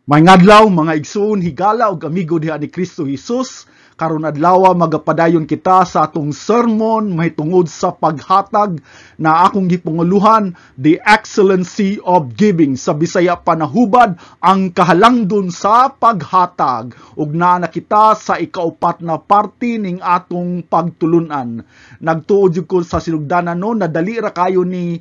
May ngadlaw mga igsoon higala ug amigo diha ni Kristo Jesus. Karon adlaw magapadayon kita sa atong sermon mahitungod sa paghatag na akong gipunguluhan, The Excellency of Giving. Sa Bisaya panahubad ang kahalangdon sa paghatag. Ug naa na kita sa ikaupat na parte ning atong pagtulunan. Nagtuod jud ko sa sinugdanan no, nadali ra kayo ni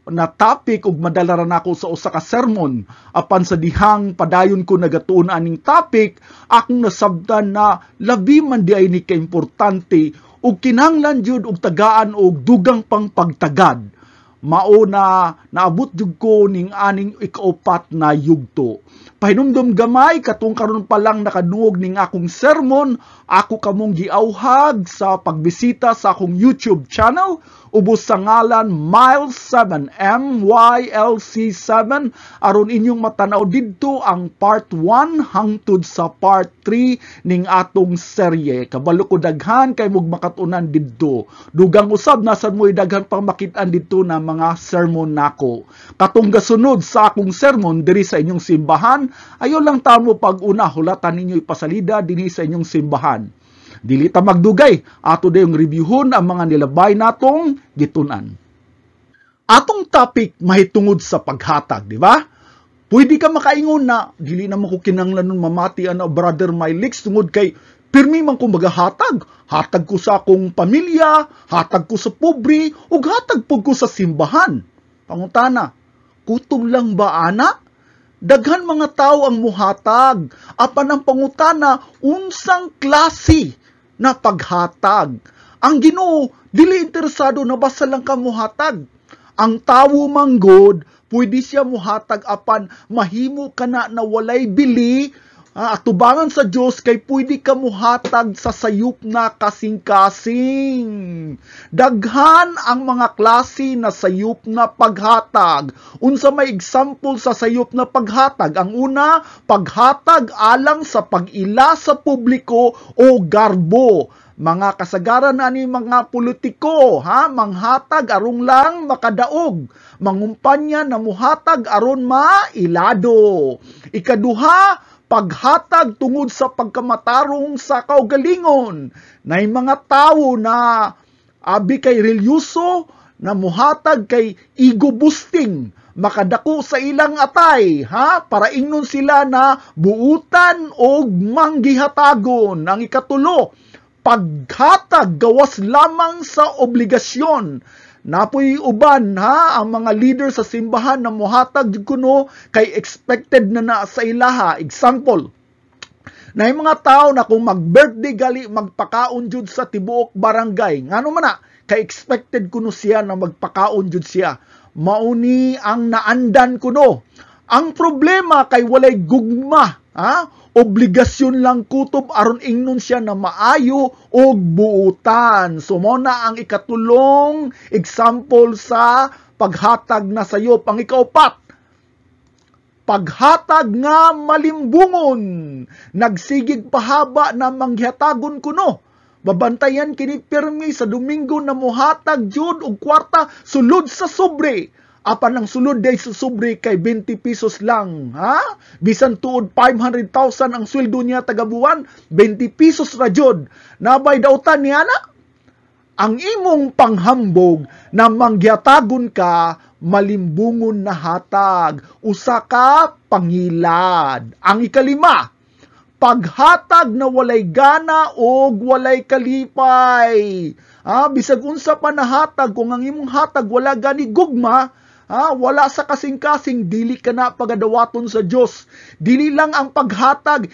na topic ug madala ra nako sa usa ka sermon. Apan sa dihang padayon ko nagatuon aning topic, akong nasabtan na labi man di ay ni kaimportante ug kinahanglan jud og tagaan og dugang pang pagtagad. Mao na naabot jud ko ning aning ikaupat na yugto. Pahinumdom gamay katong karon pa lang nakaduog ning akong sermon, ako kamong giawhag sa pagbisita sa akong YouTube channel ubos sa ngalan Miles7 MYLC7 aron inyong matanaw didto ang part 1 hangtod sa part 3 ning atong serye. Kabalo ko daghan kay mug makatunan didto. Dugang usab nasad mo'y daghan pang makit-an didto na mga sermon nako. Katong gasunod sa akong sermon diri sa inyong simbahan, ayo lang tamo pag-una hulatan ninyo ipasalida dinhi sa inyong simbahan. Dili ta magdugay, ato dayong reviewhon ang mga nilabay natong gitunan. Atong topic mahitungod sa paghatag, di ba? Pwede ka makaingon na dili na mo ko kinahanglan mamati ana brother Mylix tungod kay pirmi man ko magahatag. Hatag ko sa akong pamilya, hatag ko sa pobre, ug hatag pud ko sa simbahan. Pangutana, kutob lang ba ana? Daghan mga tao ang muhatag. Apan ang pangutana, unsang klase na paghatag? Ang Ginoo dili interesado na basta lang ka muhatag. Ang tawo manggod, pwede siya muhatag apan mahimo ka na walay bili. Atubangan sa Dios kay pwede ka muhatag sa sayop na kasing-kasing. Daghan ang mga klase na sayop na paghatag. Unsa may example sa sayop na paghatag? Ang una, paghatag alang sa pag-ila sa publiko o garbo. Mga kasagaran ani mga politiko, manghatag aron lang makadaog. Mangumpanya na muhatag aron mailado. Ikaduha, paghatag tungod sa pagkamatarong sa kaugalingon. Nay mga tao na abi kay relyoso na muhatag kay ego boosting, makadako sa ilang atay, para ingnon sila na buutan og manggihatagon. Ang ikatulo, paghatag gawas lamang sa obligasyon. Napoy uban ang mga leader sa simbahan na muhatag jud kuno kay expected na sa ilaha. Example, na yung mga tao na kung mag-birthday gali magpakaon jud sa tibuok barangay. Ngano man na kay expected kuno siya na magpakaon jud siya. Mauni ang naandan kuno. Ang problema kay walay gugma, obligasyon lang kutob aron ingnon siya na maayo og buutan. So mo na ang ikatulong example sa paghatag na sayop. Ang ikaupat, paghatag nga malimbungon, nagsigig pahaba na manghatagon kuno. Babantayan kini pirmi sa Domingo na muhatag jud og kwarta sulod sa sobre. Apan ang sulod day sa sobre kay 20 pesos lang, Bisan tuod 500,000 ang sweldo niya tagabuwan, 20 pesos ra jud. Nabay dautan niya na ang imong panghambog na mangyatagon ka malimbungon na hatag, usa ka pangilad. Ang ikalima, paghatag na walay gana o walay kalipay. Bisag unsa pa nahatag, kung ang imong hatag wala gani gugma, wala sa kasing-kasing, dili ka na pagadawaton sa Dios. Dili lang ang paghatag,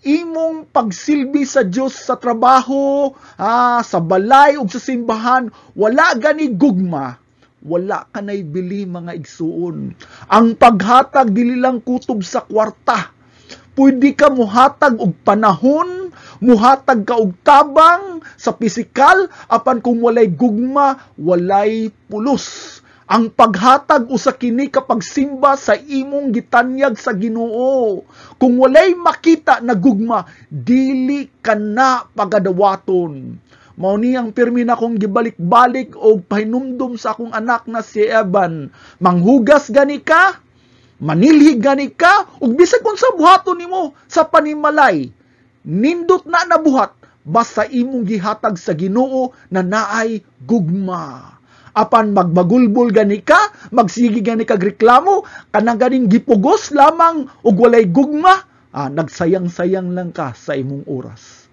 imong pagsilbi sa Dios sa trabaho, sa balay ug sa simbahan, wala gani gugma, wala ka nay bili mga igsuon. Ang paghatag dili lang kutob sa kwarta. Pwede ka muhatag og panahon, muhatag ka og tabang sa pisikal, apan kung walay gugma, walay pulos. Ang paghatag usa kini kapag simba sa imong gitanyag sa Ginoo. Kung walay makita na gugma, dili ka na pagadawaton. Mao ni ang pirmi na kong gibalik-balik og pahinumdum sa akong anak na si Evan. Manghugas gani ka? manilhig gani ka ug bisag kung sa buhaton nimo sa panimalay, nindot na nabuhat basta imong gihatag sa Ginoo na naay gugma. Apan magbagulbol gani ka, magsigi gani kag reklamo, kanang ganing gipugos lamang ug walay gugma, nagsayang-sayang lang ka sa imong oras.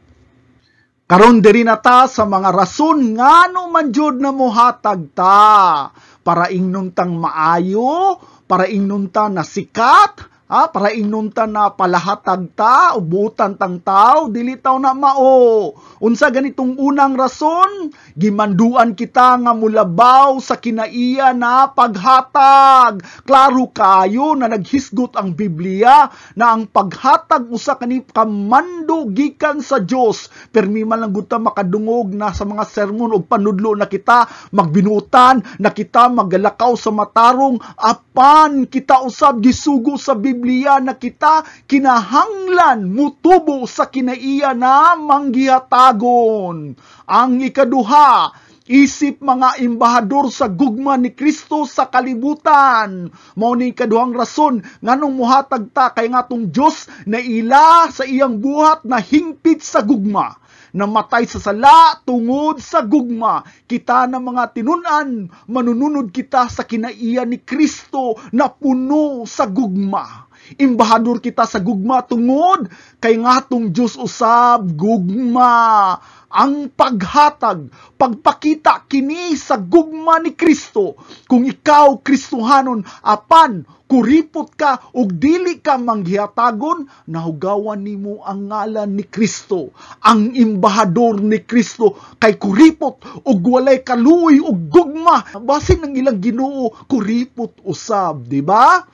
Karon diri na ta sa mga rason ngano man jud na mohatag ta para ingnon tang maayo, para ingnon ta na sikat, para ingnon ta na palahatag ta, ubutan tang tao, dili taw na mao. Unsa ganitong unang rason, gimanduan kita nga mulabaw sa kinaiya na paghatag. Klaro kayo na naghisgot ang Biblia na ang paghatag usa kani kamando gikan sa Dios. Permi man lang gud ta makadungog na sa mga sermon ug panudlo na kita magbinutan, na kita magalakaw sa matarong, apan kita usab gisugo sa Biblia na kita kinahanglan mutubo sa kinaiya na manggihatagon. Ang ikaduha, isip mga embahador sa gugma ni Kristo sa kalibutan. Mao ni kaduhang rason nganong muhatag ta kay ngatong Dios na ila sa iyang buhat na hingpit sa gugma, namatay sa sala tungod sa gugma. Kita na mga tinun-an, manununod kita sa kinaiya ni Kristo na puno sa gugma. Imbahador kita sa gugma tungod kay ngatong Dios usab gugma. Ang paghatag, pagpakita kini sa gugma ni Kristo. Kung ikaw Kristohanon, apan kuripot ka ug dili ka manghihatagon, nahugawan nimo ang ngalan ni Kristo. Ang imbahador ni Kristo kay kuripot ug walay kaluoy ug gugma. Basin ng ilang Ginoo kuripot usab, di ba?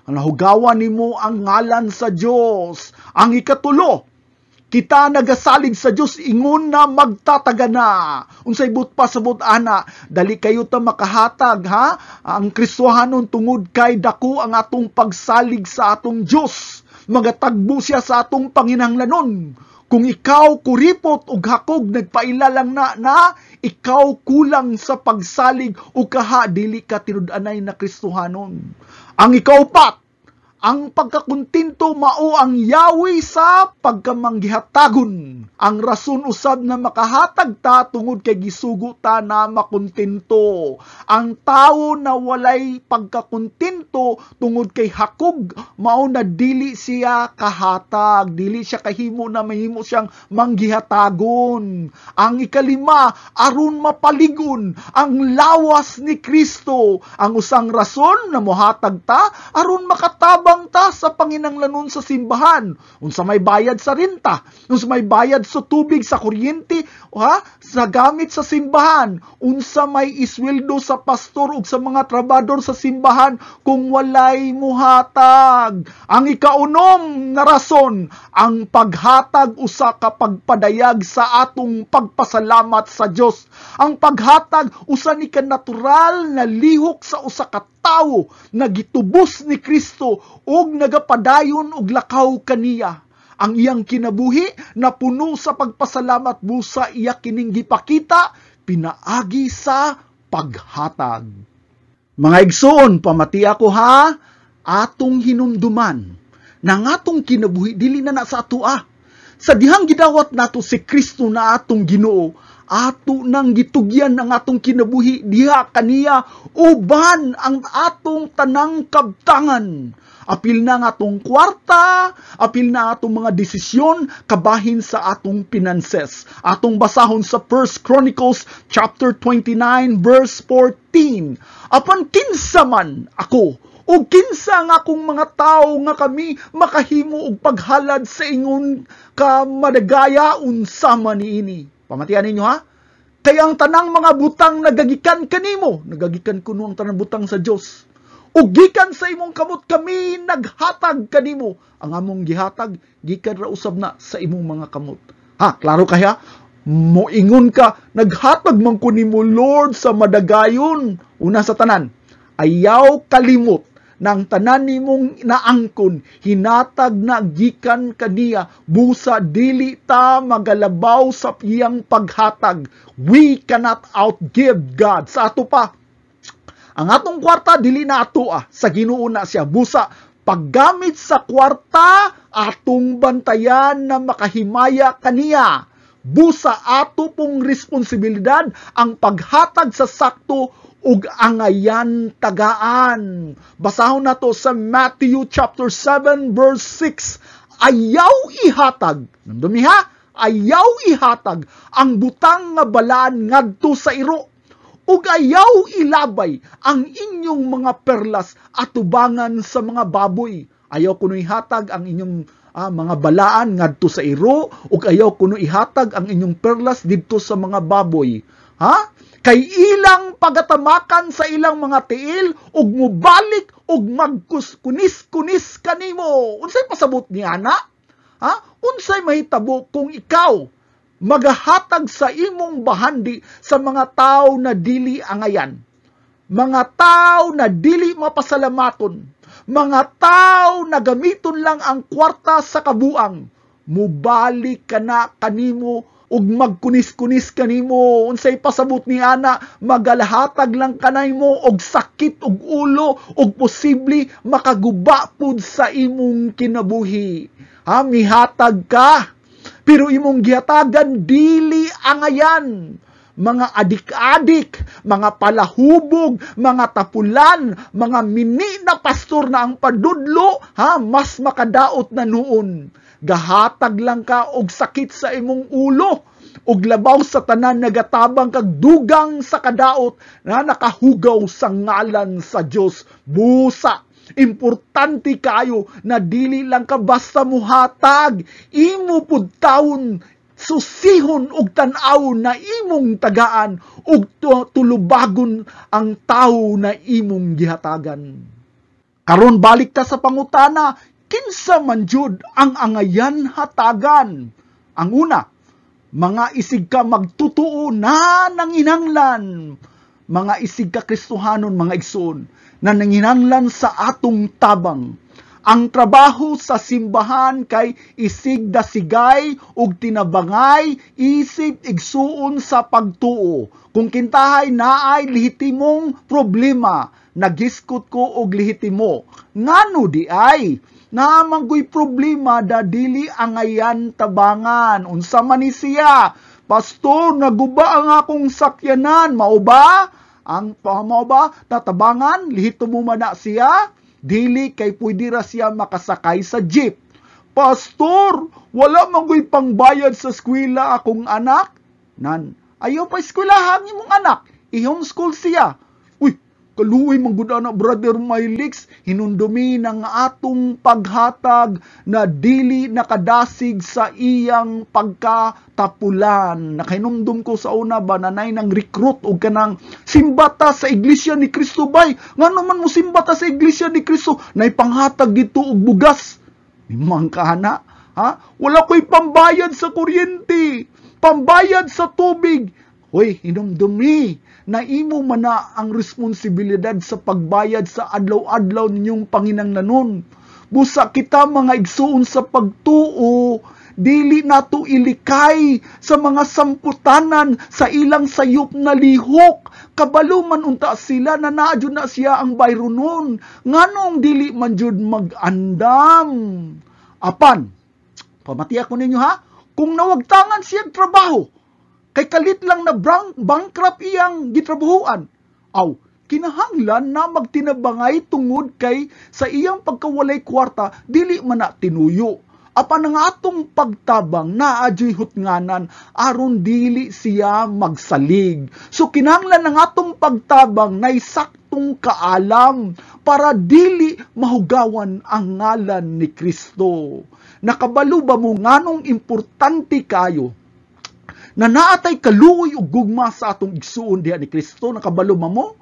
Nahugawan nimo ang ngalan sa Dios. Ang ikatulo, kita nagasalig sa Dios ingon na magtatagana. Unsay but pa sa but-ana, dali kayo ta makahatag ang Kristohanon tungod kay dako ang atong pagsalig sa atong Dios. Magatagbo siya sa atong panginahanglanon. Kung ikaw kuripot ug hakog nagpaila lang na ikaw kulang sa pagsalig o kaha dili ka tinud-anay na Kristohanon. Ang ikaupat, ang pagkakuntinto mao ang yawi sa pagkamanggihatagon. Ang rason usab na makahatag ta tungod kay gisugo ta na makuntinto. Ang tawo na walay pagkakuntinto tungod kay hakog, mao na dili siya kahatag, dili siya kahimo na mahimo siyang manggihatagon. Ang ikalima, aron mapaligon ang lawas ni Kristo. Ang usang rason na mohatag ta aron makatabang ta sa panginahanglanon sa simbahan. Unsa may bayad sa renta, unsa may bayad sa tubig, sa kuryente, sa gamit sa simbahan, unsa may isweldo sa pastor ug sa mga trabador sa simbahan kung walay muhatag. Ang ikaunom na rason, ang paghatag usa ka pagpadayag sa atong pagpasalamat sa Dios. Ang paghatag usa ni ka natural na lihok sa usa ka tawo na gitubos ni Kristo ug nagapadayon og lakaw kaniya. Ang iyang kinabuhi na puno sa pagpasalamat busa iya kining gipakita pinaagi sa paghatag. Mga igsoon, pamati ako atong hinumduman na atong kinabuhi dili na sa atua. Sa dihang gidawat nato si Kristo na atong Ginoo, ato nang gitugyan ang atong kinabuhi diha kaniya uban ang atong tanang kabtangan. Apil na nga atong kwarta, apil na atong mga desisyon kabahin sa atong finances. Atong basahon sa 1 Chronicles chapter 29 verse 14. Apan kinsa man ako o kinsa nga akong mga tao nga kami makahimo og paghalad sa ingon ka madagaya unsa man niini. Pamatian ninyo Kaya ang tanang mga butang nagagikan kanimo, nagagikan kuno ang tanang butang sa Dios. Ug gikan sa imong kamot kami naghatag kanimo. Ang among gihatag gikan ra usab na sa imong mga kamot. Klaro kaya? Moingon ka, naghatag man ko nimo Lord sa madagayon. Una sa tanan, ayaw kalimot nang tanan nimong naangkon, hinatag na gikan kaniya, busa dili ta magalabaw sa iyang paghatag. We cannot outgive God. Sa ato pa, ang atong kwarta dili na ato sa Ginoo na siya. Busa paggamit sa kwarta, atong bantayan na makahimaya kaniya. Busa ato pong responsibilidad ang paghatag sa sakto ug angayan tagaan. Basahon nato sa Matthew chapter 7 verse 6. Ayaw ihatag, nandumiha, ayaw ihatag ang butang nga balaan ngadto sa iro, ug ayaw ilabay ang inyong mga perlas atubangan sa mga baboy. Ayaw kuno ihatag ang inyong mga balaan ngadto sa iro, ug ayaw kuno ihatag ang inyong perlas didto sa mga baboy. Kay ilang pagatamakan sa ilang mga tiil, ug mubalik ug magkuskunis-kunis kanimo. Unsay pasabot niya na? Unsay mahitabo kung ikaw magahatag sa imong bahandi sa mga tao na dili angayan, mga tao na dili mapasalamaton, mga tao na gamiton lang ang kwarta sa kabuang, mubalik ka na kanimo ug magkunis-kunis kanimo. Unsay pasabot ni ana, magalahatag lang kanimo og sakit ug ulo ug posible makaguba pud sa imong kinabuhi. Mihatag ka, pero imong gihatagan dili angayan. Mga adik-adik, mga palahubog, mga tapulan, mga mini na pastor na ang padudlo, mas makadaot na noon. Gahatag lang ka og sakit sa imong ulo, og labaw sa tanan nagatabang kag dugang sa kadaot na nakahugaw sa ngalan sa Dios. Busa, importante kayo na dili lang ka basta muhatag, imo pud taon susihon og tan-aw na imong tagaan ug tulubagon ang tao na imong gihatagan. Karon balik ta sa pangutana, kinsa man jud ang angayan hatagan? Ang una, mga isig ka magtutuo na nanginanglan, mga isig ka Kristohanon, mga igsoon, na nanginanglan sa atong tabang. Ang trabaho sa simbahan kay isig dasigay ug tinabangay isip igsuon sa pagtuo. Kung kintahay naay lehitimong problema, nagiskot ko og lehitimo. Ngano di ay? Naamanggoy problema da dili angayan tabangan. Unsa man ni siya? Pastor, naguba ang akong sakyanan. Mao ba? Mao ba? Tatabangan? Lehitimo man na siya? Dili kay pwede ra siya makasakay sa jeep. Pastor, wala manggoy pangbayad sa eskwela akong anak. Ayaw pa eskwelahan imong anak. I-homeschool siya. Uy, kaluoy manggud na Brother Mylix, hinundumi ng atong paghatag na dili nakadasig sa iyang pagkatapulan. Nakahinumdum ko sa una ba nanay ng recruit o kanang simbata sa Iglesia ni Cristo bay. Nga naman mo simbata sa Iglesia ni Cristo, nay panghatag dito og bugas. Nimang kana, wala ko'y pambayad sa kuryente, pambayad sa tubig. Hoy, hinumdumi na imo man na ang responsibilidad sa pagbayad sa adlaw-adlaw ninyong panginanglanon. Busa kita mga igsuon sa pagtuo, dili nato ilikay sa mga samputanan sa ilang sayop na lihok. Kabalo man unta sila na naadyo na siya ang bayro nun. Nganong dili man jud mag-andam. Apan, pamatiya ko ninyo kung nawagtangan siyang trabaho, kay kalit lang na bankrupt iyang gitrabahuan, kinahanglan na magtinabangay tungod kay sa iyang pagkawalay kwarta, dili man na tinuyo. Apan ang atong pagtabang na adyoy hutnganan aron dili siya magsalig. So kinahanglan ang atong pagtabang na saktong kaalam para dili mahugawan ang ngalan ni Kristo. Nakabalo ba mo nganong importante kayo na naatay kaluoy ug gugma sa atong igsuon diha ni Kristo? Nakabalo mo?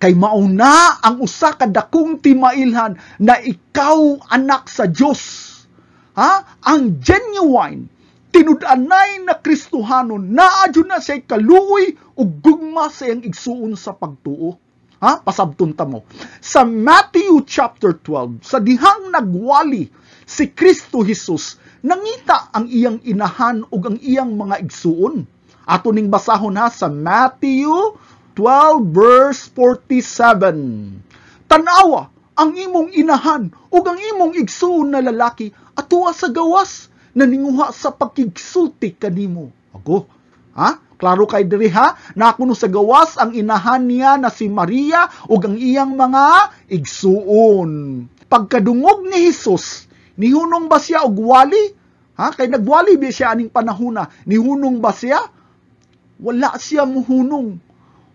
Kay mauna ang usa ka dakong timailhan na ikaw anak sa Dios. Ang genuine, tinud-anay na Kristohanon, naadyo na siya kaluoy ug gugma sa iyang igsuon sa pagtuo. Pasabton ta mo. Sa Matthew chapter 12, sa dihang nagwali si Kristo Jesus, nangita ang iyang inahan ug ang iyang mga igsuon. Ato ning basahon sa Matthew 12 verse 47. Tanawa, ang imong inahan ug ang imong igsuon na lalaki atuwa sa gawas na ninguha sa pagkigsulti kanimo. Ago, ha? Klaro kay diri ha? Nakuno sa gawas ang inahan niya na si Maria ug ang iyang mga igsuon. Pagkadungog ni Hesus, nihunong ba siya og wali? Ha? Kay nagwali ba siya aning panahona? Nihunong ba siya? Wala siya muhunong.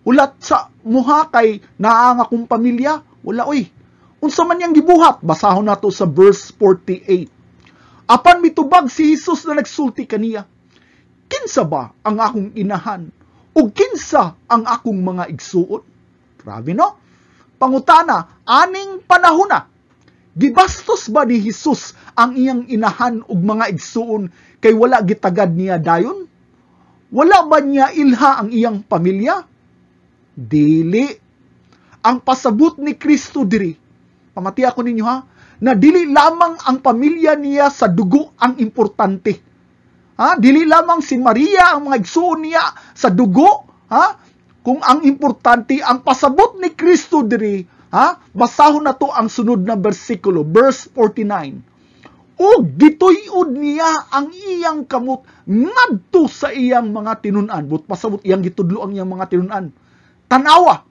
Ulat sa muha kay naa nga akong pamilya. Wala oy. Unsa man yang gibuhat? Basahon nato sa verse 48. Apan mitubag si Hesus na nagsulti kaniya, kinsa ba ang akong inahan? Ug kinsa ang akong mga igsuon? Grabe no? Pangutana, aning panahona, gibastos ba ni Hesus ang iyang inahan ug mga igsuon kay wala gitagad niya dayon? Wala ba niya ilha ang iyang pamilya? Dili. Ang pasabot ni Kristo diri, pamati ako ninyo ha, na dili lamang ang pamilya niya sa dugo ang importante. Ha? Dili lamang si Maria ang mga igsuon niya sa dugo, ha? Kung ang importante ang pasabot ni Kristo diri, ha? Basahon na to ang sunod na bersikulo, verse 49. O gituy-od niya ang iyang kamot ngadto sa iyang mga tinun-an. But pasabot iyang gitudlo ang iyang mga tinun-an. Tanawa,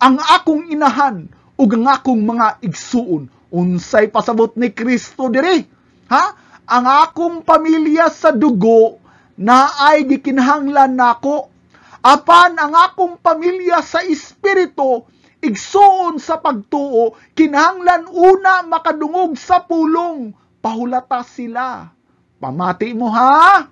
ang akong inahan ug ang akong mga igsuon. Unsay pasabot ni Kristo diri? Ha? Ang akong pamilya sa dugo na ay gikinahanglan nako. Apan ang akong pamilya sa espiritu igsuon sa pagtuo, kinahanglan una makadungog sa pulong. Pahulata sila. Pamati mo ha?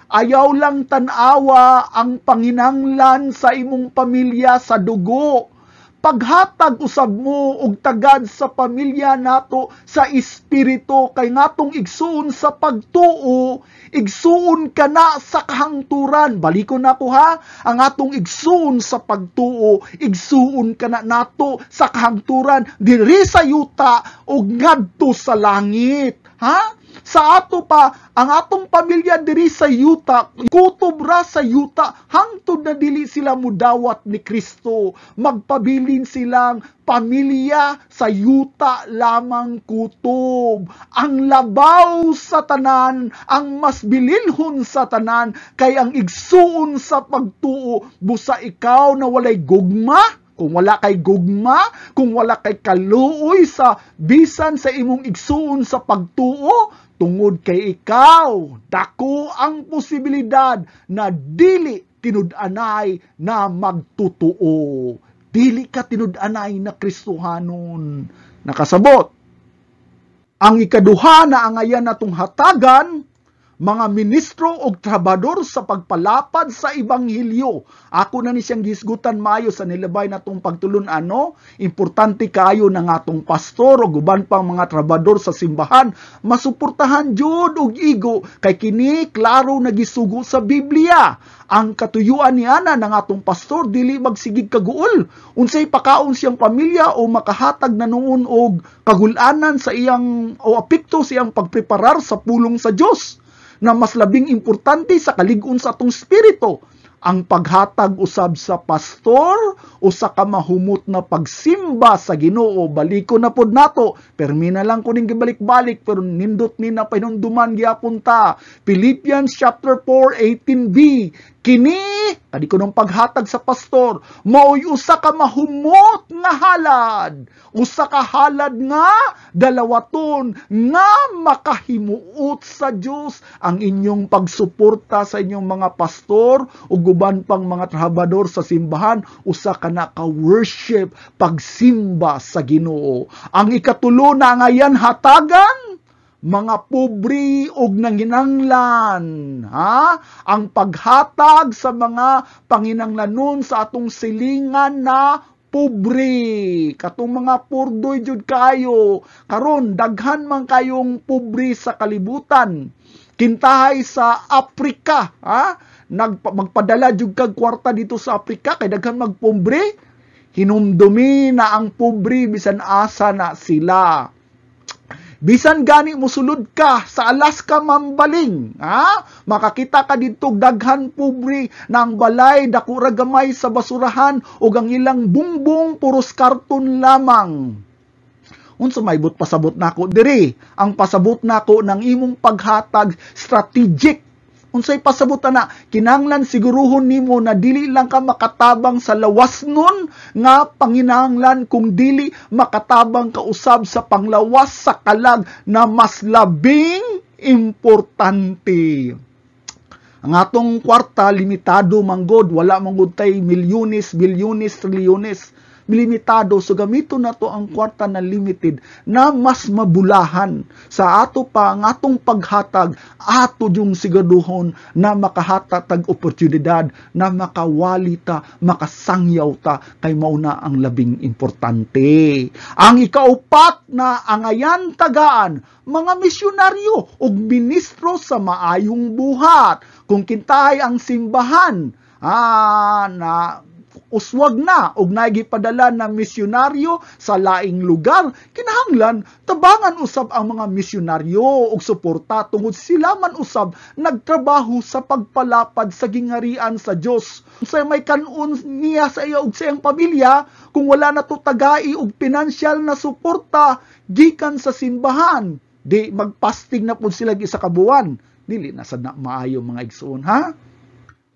Ayaw lang tanawa ang panginanglan sa imong pamilya sa dugo. Paghatag usab mo og tagad sa pamilya nato sa espiritu kay ngatong igsuon sa pagtuo, igsuon kana sa kahangturan. Balikon nako ha, ang atong igsuon sa pagtuo, igsuon kana nato sa kahangturan diri sa yuta ug ngadto sa langit. Ha? Sa ato pa, ang atong pamilya diri sa yuta, kutob ra sa yuta, hangtod na dili sila mudawat ni Kristo. Magpabilin silang pamilya sa yuta lamang kutob. Ang labaw sa tanan, ang mas bililhon sa tanan, kay ang igsuon sa pagtuo, busa ikaw na walay gugma. Kung wala kay gugma, kung wala kay kaluoy sa bisan sa imong igsuon sa pagtuo, tungod kay ikaw, dako ang posibilidad na dili tinud-anay na magtutuo. Dili ka tinud-anay na Kristohanon. Nakasabot. Ang ikaduha na angayan natong hatagan, mga ministro o trabador sa pagpalapad sa Ebanghelyo. Ako na ni siyang gisgutan maayo sa nilabay natong pagtulun-an, no? Importante kayo ng atong pastor o guban pang mga trabador sa simbahan. Masuportahan jud og igo kay kini klaro nagisugo sa Biblia. Ang katuyuan niana ng atong pastor dili magsigig kaguol. Unsay pakaon siyang pamilya o makahatag na noon og kagulanan sa iyang o apekto sa iyang pagpreparar sa pulong sa Dios. Na mas labing importante sa kalig-on sa atong spirito, ang paghatag usab sa pastor o sa kamahumot na pagsimba sa Ginoo. Baliko na pod nato, permi na lang kuning gibalik-balik pero nindot ni na pinunduman gyapon ta. Philippians chapter 4:18b. Kini, kadi ko nung paghatag sa pastor, maoy usa ka mahumot nga halad. Usa ka halad nga dalawaton nga makahimuot sa Dios ang inyong pagsuporta sa inyong mga pastor o guban pang mga trabador sa simbahan. Usa ka na ka-worship, pagsimba sa Ginoo. Ang ikatulo na ngayan hatagan, mga pobre og nanginanglan, ha? Ang paghatag sa mga panginanglanon sa atong silingan na pobre. Katong mga purdoy jud kayo. Karon daghan man kayong pobre sa kalibutan. Kintahay sa Afrika, ha? Magpadala jud kag kwarta dito sa Afrika kay daghan magpobre. Hinumdumi na ang pobre bisan asa na sila. Bisan gani musulod ka sa Alaska mambaling, ha? Makakita ka dito daghan pobre ng balay dako gamay sa basurahan ug ang ilang bungbong puros karton lamang. Unsa maibot pasabot nako diri? Ang pasabot nako ng imong paghatag strategic. Unsay pasabot na? Kinahanglan siguruhon nimo na dili lang ka makatabang sa lawas nun, nga panginahanglan kung dili makatabang ka usab sa panglawas sa kalag na mas labing importante. Ang atong kwarta limitado manggod, wala manggod tay milyones, bilyones, trilyones. Limitado, so gamito na to ang kwarta na limited na mas mabulahan sa ato pa ang atong paghatag, ato yung siguraduhon na makahatag oportunidad na makawali ta, makasangyaw ta kay mauna ang labing importante. Ang ikaupat na angayan tagaan, mga misyonaryo o ministro sa maayong buhat. Kung kintahay ang simbahan, na uswag na og nagipadala na misyonaryo sa laing lugar, kinahanglan tabangan usab ang mga misyonaryo og suporta tungod sila man usab nagtrabaho sa pagpalapad sa gingarian sa Dios. Sa may kanon niya sa iya ug sa iyang pamilya, kung wala na to tagai og pinansyal na suporta gikan sa simbahan, di magpasting na pud sila isa ka buwan, dili na sad na maayo mga igsoon, ha?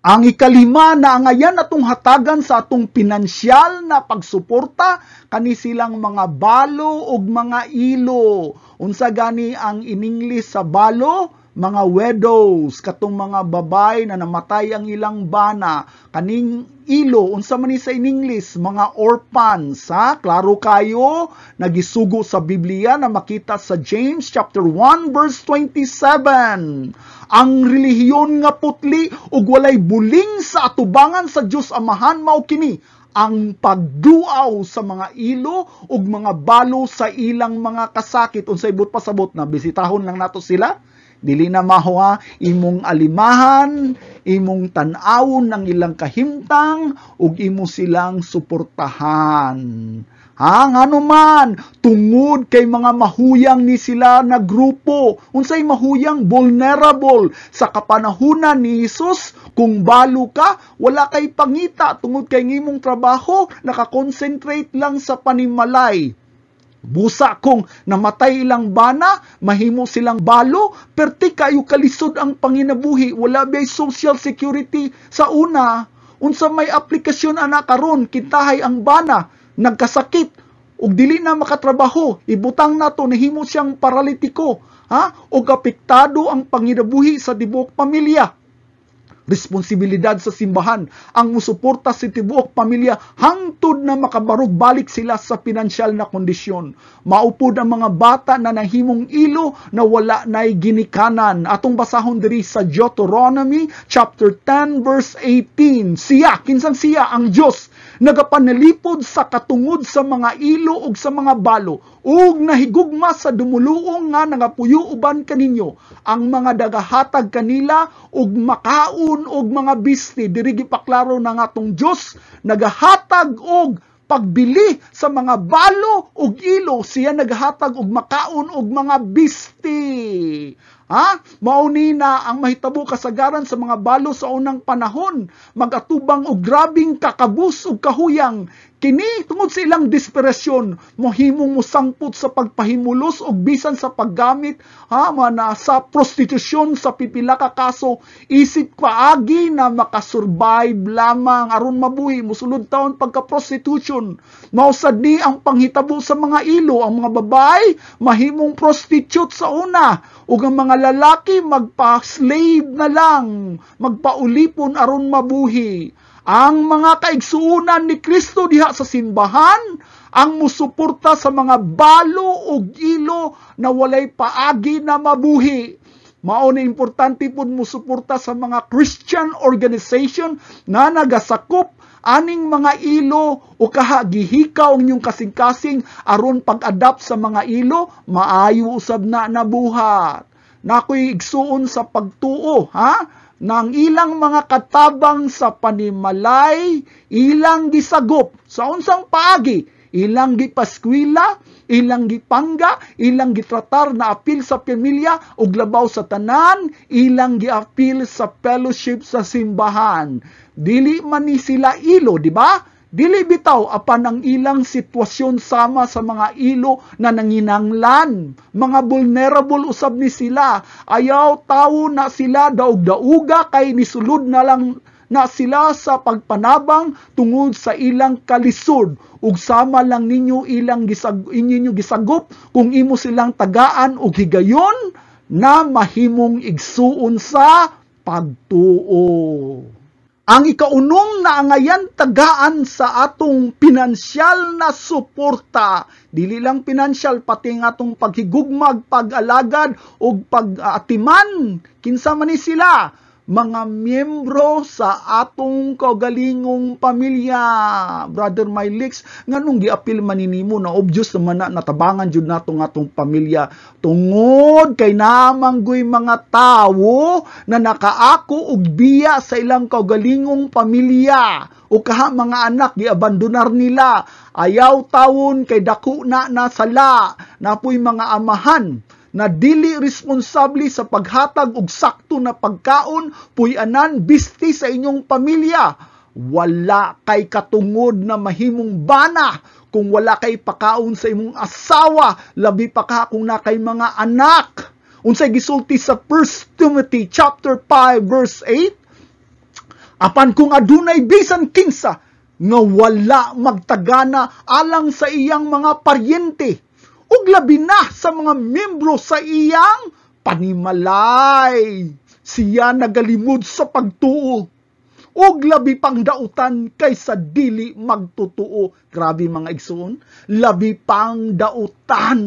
Ang ikalima na angayan atong hatagan sa atong pinansyal na pagsuporta kani silang mga balo ug mga ilo. Unsa gani ang in English sa balo? Mga widows, katong mga babay na namatay ang ilang bana. Kaning ilo, unsa man ni sa in English? Mga orphans, ha? Klaro kayo, nagisugo sa Biblia na makita sa James chapter 1 verse 27. Ang relihiyon nga putli ug walay buling sa atubangan sa Dios Amahan mao kini ang pagduaw sa mga ilo ug mga balo sa ilang mga kasakit. Unsay but pasabot na bisitahon lang nato sila? Dili na mahuha imong alimahan, imong tan-awon ng ilang kahimtang ug imo silang suportahan. Ngano man, tungod kay mga mahuyang ni sila na grupo. Unsay mahuyang? Vulnerable. Sa kapanahunan ni Jesus, kung balo ka, wala kay pangita. Tungod kay ngimong trabaho, nakakonsentrate lang sa panimalay. Busa kung namatay ilang bana, mahimo silang balo, perti kayo kalisod ang panginabuhi. Wala bay social security sa una. Unsa may aplikasyon ana karon, kintahay ang bana, nagkasakit, ug dili na makatrabaho, ibutang nato nahimo siyang paralitiko, ug apektado ang panginabuhi sa tibuok pamilya. Responsibilidad sa simbahan ang musuporta sa tibuok pamilya hangtod na makabarog balik sila sa pinansyal na kondisyon. Maupod ang mga bata na nahimong ilo na wala na'y ginikanan. Atong basahon diri sa Deuteronomy chapter 10 verse 18. Siya, kinsan siya ang Dios, nagapanalipod sa katungod sa mga ilo ug sa mga balo, ug nahigugma sa dumuluong nga nagapuyo uban kaninyo ang mga dagahatag kanila ug makaon og mga bisti. Diri gipaklaro ng atong Dios, nagahatag og pagbili sa mga balo ug ilo, siya nagahatag og makaon og mga bisti. Mauni na ang mahitabo kasagaran sa mga balo sa unang panahon, magatubang og grabing kakabus ug kahuyang. Kini tungod sa ilang desperasyon, mohimong musangpot sa pagpahimulos og bisan sa paggamit sa prostitusyon sa pipila ka kaso, isip paagi na makasurvive lamang aron mabuhi mosulod taon pagka-prostitution. Mausad ni ang panghitabo sa mga ilo, ang mga babae mahimong prostitute sa una, ug ang mga lalaki magpa-slave na lang, magpaulipon aron mabuhi. Ang mga kaigsuunan ni Kristo diha sa simbahan ang musuporta sa mga balo ug ilo na walay paagi na mabuhi. Mao na importante pud musuporta sa mga Christian organization na nagasakop aning mga ilo o kahagihikaw ang inyong kasing-kasing aron pag-adapt sa mga ilo, maayo usab na nabuhat. Nakoy igsuon sa pagtuo, nang ilang mga katabang sa panimalay, ilang gisagop sa unsang paagi, ilang gipaskwila, ilang gipangga, ilang gitratar na apil sa pamilya ug labaw sa tanan, ilang giapil sa fellowship sa simbahan. Dili man ni sila ilo, di ba? Dili bitaw apan ang ilang sitwasyon sama sa mga ilo na nanginanglan. Mga vulnerable usab ni sila. Ayaw tawo na sila daog-dauga kay nisulod na lang na sila sa pagpanabang tungod sa ilang kalisod. Ug sama lang ninyo inyo gisagop kung imo silang tagaan og higayon na mahimong igsuon sa pagtuo. Ang ikaunong naangayan tagaan sa atong pinansyal na suporta, dili lang pinansyal pati nga atong paghigugmag, pag-alagad o pag-atiman, kinsa man ni sila, mga miyembro sa atong kaugalingong pamilya. Brother Mylix, nganong giapil maninimo na obvious naman na natabangan jud nato nga atong pamilya tungod kay namanggoy mga tawo na nakaako og biya sa ilang kaugalingong pamilya o kaha mga anak giabandonar nila. Ayaw tawon kay dako na sala, napoy mga amahan na dili responsable sa paghatag og sakto na pagkaon puy-anan bisti sa inyong pamilya. Wala kay katungod na mahimong bana kung wala kay pakaon sa imong asawa, labi pa ka kung na kay mga anak. Unsay gisulti sa 1 Timothy chapter 5 verse 8, apan kung adunay bisan kinsa nga wala magtagana alang sa iyang mga paryente, ug labi na sa mga miyembro sa iyang panimalay, siya nagalimod sa pagtuo, ug labi pang dautan kaysa dili magtutuo. Grabe mga igsoon, labi pang dautan.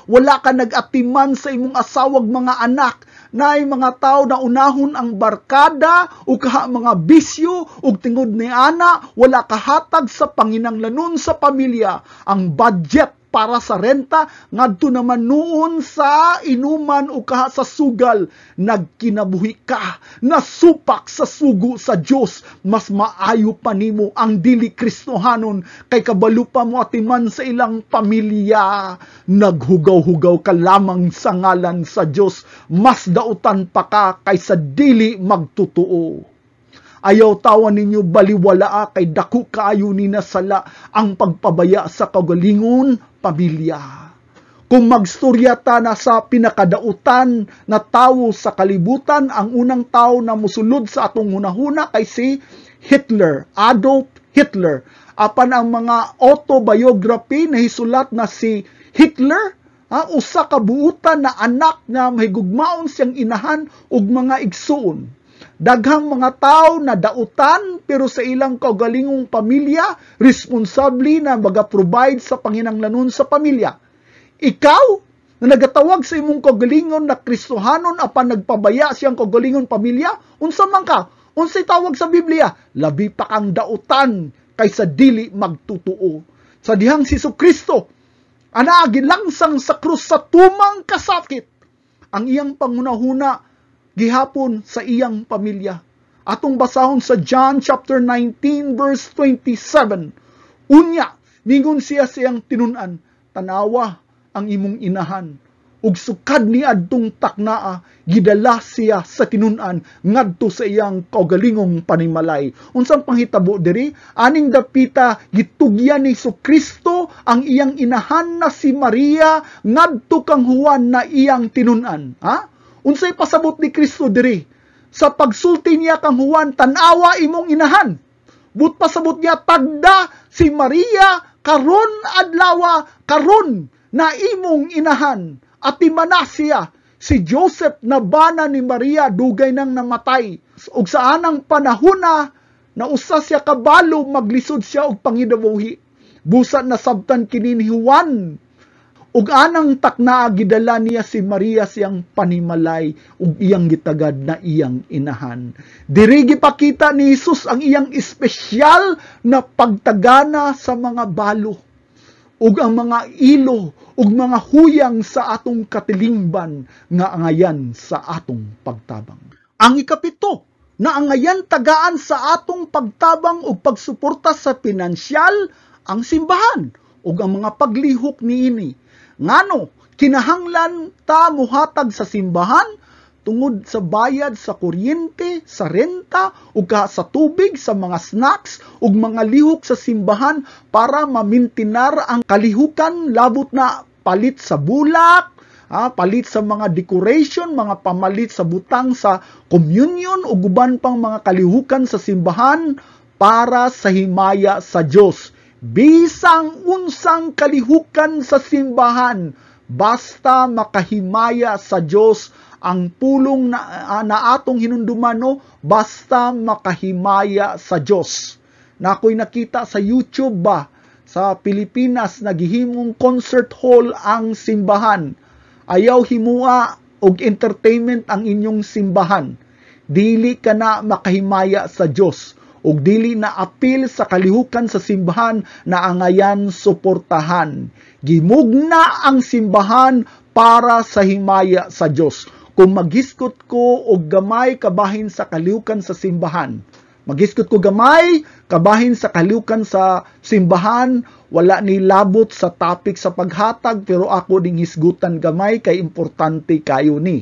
Wala ka nag-atiman sa imong asawag mga anak, naay mga tao na unahon ang barkada o kaha mga bisyo o tingod ni ana, wala kahatag sa panginanglanon sa pamilya. Ang budget para sa renta ngadto naman noon sa inuman o kaha sa sugal, nagkinabuhi ka, nasupak sa sugo sa Dios. Mas maayo pa nimo ang dili Kristohanon kay kabalo pa mo atiman sa ilang pamilya. Naghugaw-hugaw ka lamang sa ngalan sa Dios, mas dautan pa ka kaysa dili magtutuo. Ayaw tawan ninyo baliwala kay dako kaayo ni nasala ang pagpabaya sa kaugalingon pamilya. Kung magstoryata na sa pinakadautan na tawo sa kalibutan, ang unang tao na musulod sa atong hunahuna kay si Hitler, Adolf Hitler. Apan ang mga autobiography na hisulat na si Hitler, usa ka buutan na anak na mahigugmaon siyang inahan ug mga igsuon. Daghang mga tao na dautan pero sa ilang kaugalingong pamilya, responsable na maga-provide sa panginanglanon sa pamilya. Ikaw na nagatawag sa imong kaugalingon na Kristohanon apan nagpabaya siyang kaugalingon pamilya, unsa man ka? Unsay tawag sa Biblia? Labi pa kang dautan kaysa dili magtutuo. Sa dihang si Jesucristo, ana gilangsang sa krus sa tumang kasakit, ang iyang pangunahuna gihapon sa iyang pamilya. Atong basahon sa John chapter 19 verse 27. Unya, mingon siya siyang tinunan, tanawa ang imong inahan. Ug sukad ni adtong taknaa, gidala siya sa tinunan ngadto sa iyang kaugalingong panimalay. Unsang panghitabo diri? Aning dapita gitugyan ni Jesucristo ang iyang inahan na si Maria ngadto kang Juan na iyang tinunan. Unsay pasabot ni Kristo diri? Sa pagsulti niya kang Juan, tanawa imong inahan. But pasabot niya, tagda si Maria karon adlawa karon na imong inahan. At imana siya, si Joseph na bana ni Maria dugay nang namatay. Ug sa anang panahona na usa siya kabalo maglisod siya og pangidabuhi. Busa na sabtan kini ni Juan. Ug anang takna gidala niya si Maria siyang panimalay ug iyang gitagad na iyang inahan. Diri gipakita ni Jesus ang iyang espesyal na pagtagana sa mga balo ug ang mga ilo ug mga huyang sa atong katilingban nga angayan sa atong pagtabang. Ang ikapito na angayan tagaan sa atong pagtabang ug pagsuporta sa pinansyal ang simbahan ug ang mga paglihok niini. Ngano, kinahanglan ta muhatag sa simbahan tungod sa bayad sa kuryente, sa renta, ug sa tubig, sa mga snacks, ug mga lihok sa simbahan para mamintinar ang kalihukan, labot na palit sa bulak, palit sa mga decoration, mga pamalit sa butang sa communion, ug uban pang mga kalihukan sa simbahan para sa himaya sa Dios. Bisang unsang kalihukan sa simbahan, basta makahimaya sa Dios ang pulong na atong hinunduman, no? Basta makahimaya sa Dios. Na ako'y nakita sa YouTube sa Pilipinas, naghihimong concert hall ang simbahan. Ayaw himua og entertainment ang inyong simbahan. Dili ka na makahimaya sa Dios. Ug dili na apil sa kalihukan sa simbahan na angayan suportahan. Gimugna ang simbahan para sa himaya sa Dios. Kung maghiskot ko og gamay kabahin sa kalihukan sa simbahan, maghiskot ko gamay kabahin sa kalihukan sa simbahan, wala ni labot sa topic sa paghatag, pero ako ding hisgutan gamay kay importante kayo ni.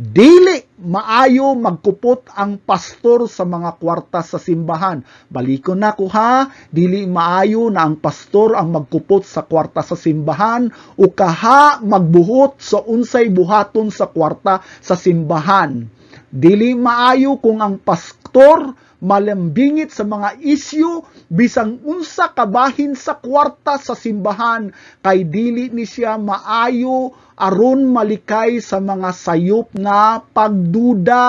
Dili maayo magkupot ang pastor sa mga kwarta sa simbahan. Balikon na ko ha, dili maayo na ang pastor ang magkupot sa kwarta sa simbahan o kaha magbuhot sa unsay buhaton sa kwarta sa simbahan. Dili maayo kung ang pastor malambingit sa mga isyu bisang unsa kabahin sa kwarta sa simbahan, kay dili ni siya maayo aron malikay sa mga sayop na pagduda.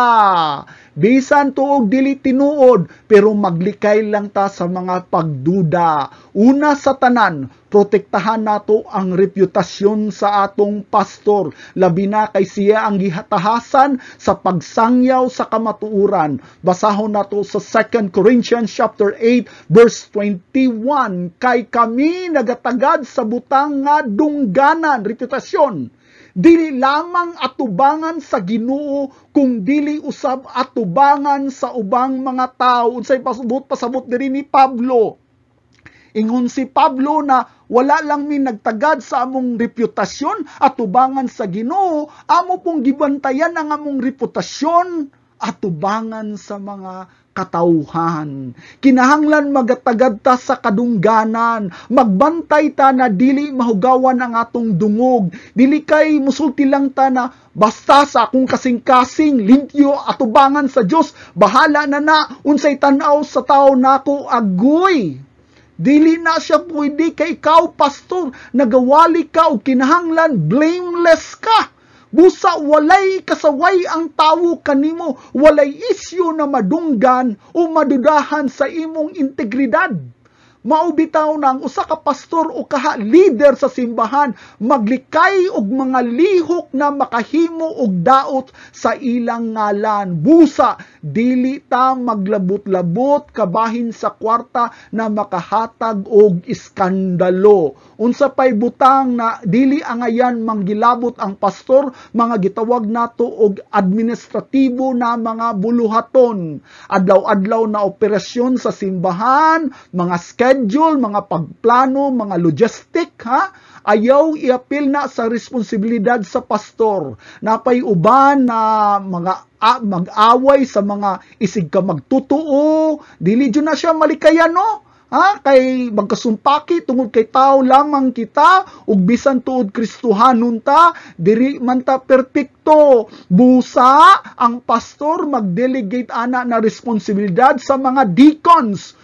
Bisan tuog dili tinuod, pero maglikay lang ta sa mga pagduda. Una sa tanan, protektahan nato ang reputasyon sa atong pastor, labi na kay siya ang gihatahasan sa pagsangyaw sa kamatuoran. Basahon nato sa 2 Corinthians chapter 8 verse 21, kay kami nagatagad sa butang nga dungganan, reputasyon. Dili lamang atubangan sa Ginoo, kung dili usab atubangan sa ubang mga tao. Unsay pasabot diri ni Pablo. Ingon si Pablo na wala lang mi nagtagad sa among reputasyon, atubangan sa Ginoo, amo pong gibantayan ang among reputasyon, atubangan sa mga katauhan. Kinahanglan magatagad ta sa kadungganan, magbantay ta na dili mahugawan ang atong dungog, dili kay musulti lang ta na basta sa akong kasing-kasing, limpyo, atubangan sa Dios, bahala na unsay tan-aw sa tao nako agoy. Dili na siya pwede kay ikaw, pastor, nagawali ka o kinahanglan, blameless ka. Busa walay kasaway ang tawo kanimo, walay isyu na madunggan o madudahan sa imong integridad. Maubitaw na ang usa ka pastor o kaha leader sa simbahan maglikay og mga lihok na makahimo og daot sa ilang ngalan. Busa dili ta maglabot-labot kabahin sa kwarta na makahatag og iskandalo. Unsa pay butang na dili angayan manggilabot ang pastor, mga gitawag nato og administratibo na mga buluhaton. Adlaw-adlaw na operasyon sa simbahan, mga schedule, mga pagplano, mga logistic, ayaw iapil na sa responsibilidad sa pastor. Napay uban na mga mag-away sa mga isig ka magtutuo, dili jud na siya malikayan, no? Kay magkasumpaki tungod kay tao lamang kita ug bisan tuod Kristohanon ta, diri man ta perpekto. Busa ang pastor magdelegate ana na responsibilidad sa mga deacons,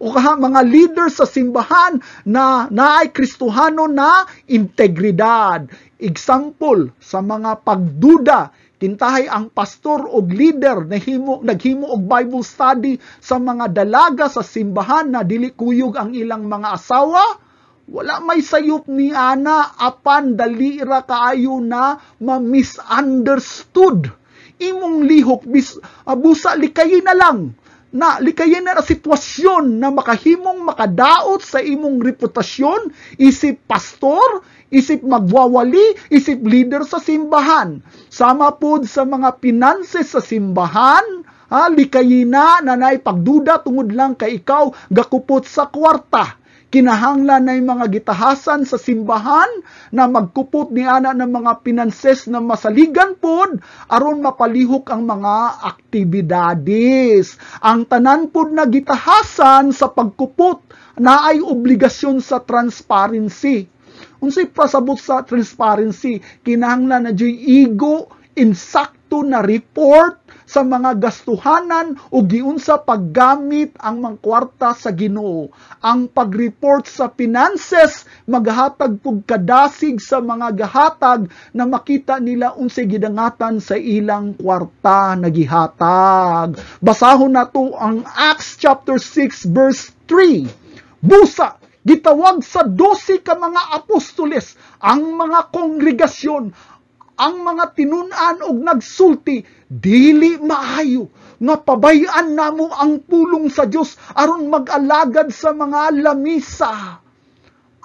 o mga leader sa simbahan na naay Kristohanon na integridad. Example sa mga pagduda, kintahay ang pastor o leader naghimo og Bible study sa mga dalaga sa simbahan na dili kuyog ang ilang mga asawa. Wala may sayop ni ana, apan dali ra kaayo na ma-misunderstood. Imong lihok busa likayin na lang. Likayin na sitwasyon na makahimong makadaot sa imong reputasyon, isip pastor, isip magwawali, isip leader sa simbahan. Sama pod sa mga finances sa simbahan, likayin na nanay pagduda tungod lang kay ikaw gakupot sa kwarta. Kinahanglan na mga gitahasan sa simbahan na magkupot ni ana ng mga pinanses na masaligan pod aron mapalihok ang mga aktibidades. Ang tanan pod na gitahasan sa pagkupot na ay obligasyon sa transparency. Unsay pasabot sa transparency? Kinahanglan na diyay igo insakto na report sa mga gastuhanan o giunsa paggamit ang mga kwarta sa Ginoo. Ang pag-report sa finances maghatag pug kadasig sa mga gahatag na makita nila unsay gidangatan sa ilang kwarta na gihatag. Basahon nato ang Acts chapter 6 verse 3. Busa gitawag sa 12 ka mga apostoles ang mga kongregasyon, ang mga tinunan og nagsulti, dili maayo nga pabayaan namo ang pulong sa Dios aron mag-alagad sa mga lamisa.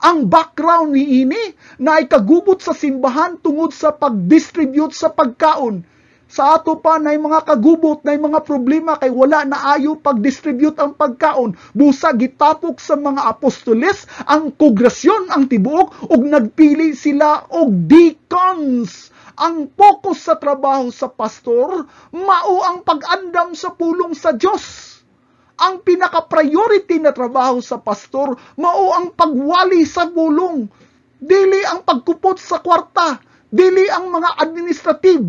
Ang background ni ini na ikagubot sa simbahan tungod sa pag-distribute sa pagkaon. Sa ato pa na mga kagubot, na mga problema kay wala na ayo pag-distribute ang pagkaon. Busa gitapok sa mga apostoles ang kongregasyon ang tibuok ug nagpili sila og deacons. Ang focus sa trabaho sa pastor, mao ang pag-andam sa pulong sa Diyos. Ang pinaka-priority na trabaho sa pastor, mao ang pagwali sa pulong. Dili ang pagkupot sa kwarta, dili ang mga administrative,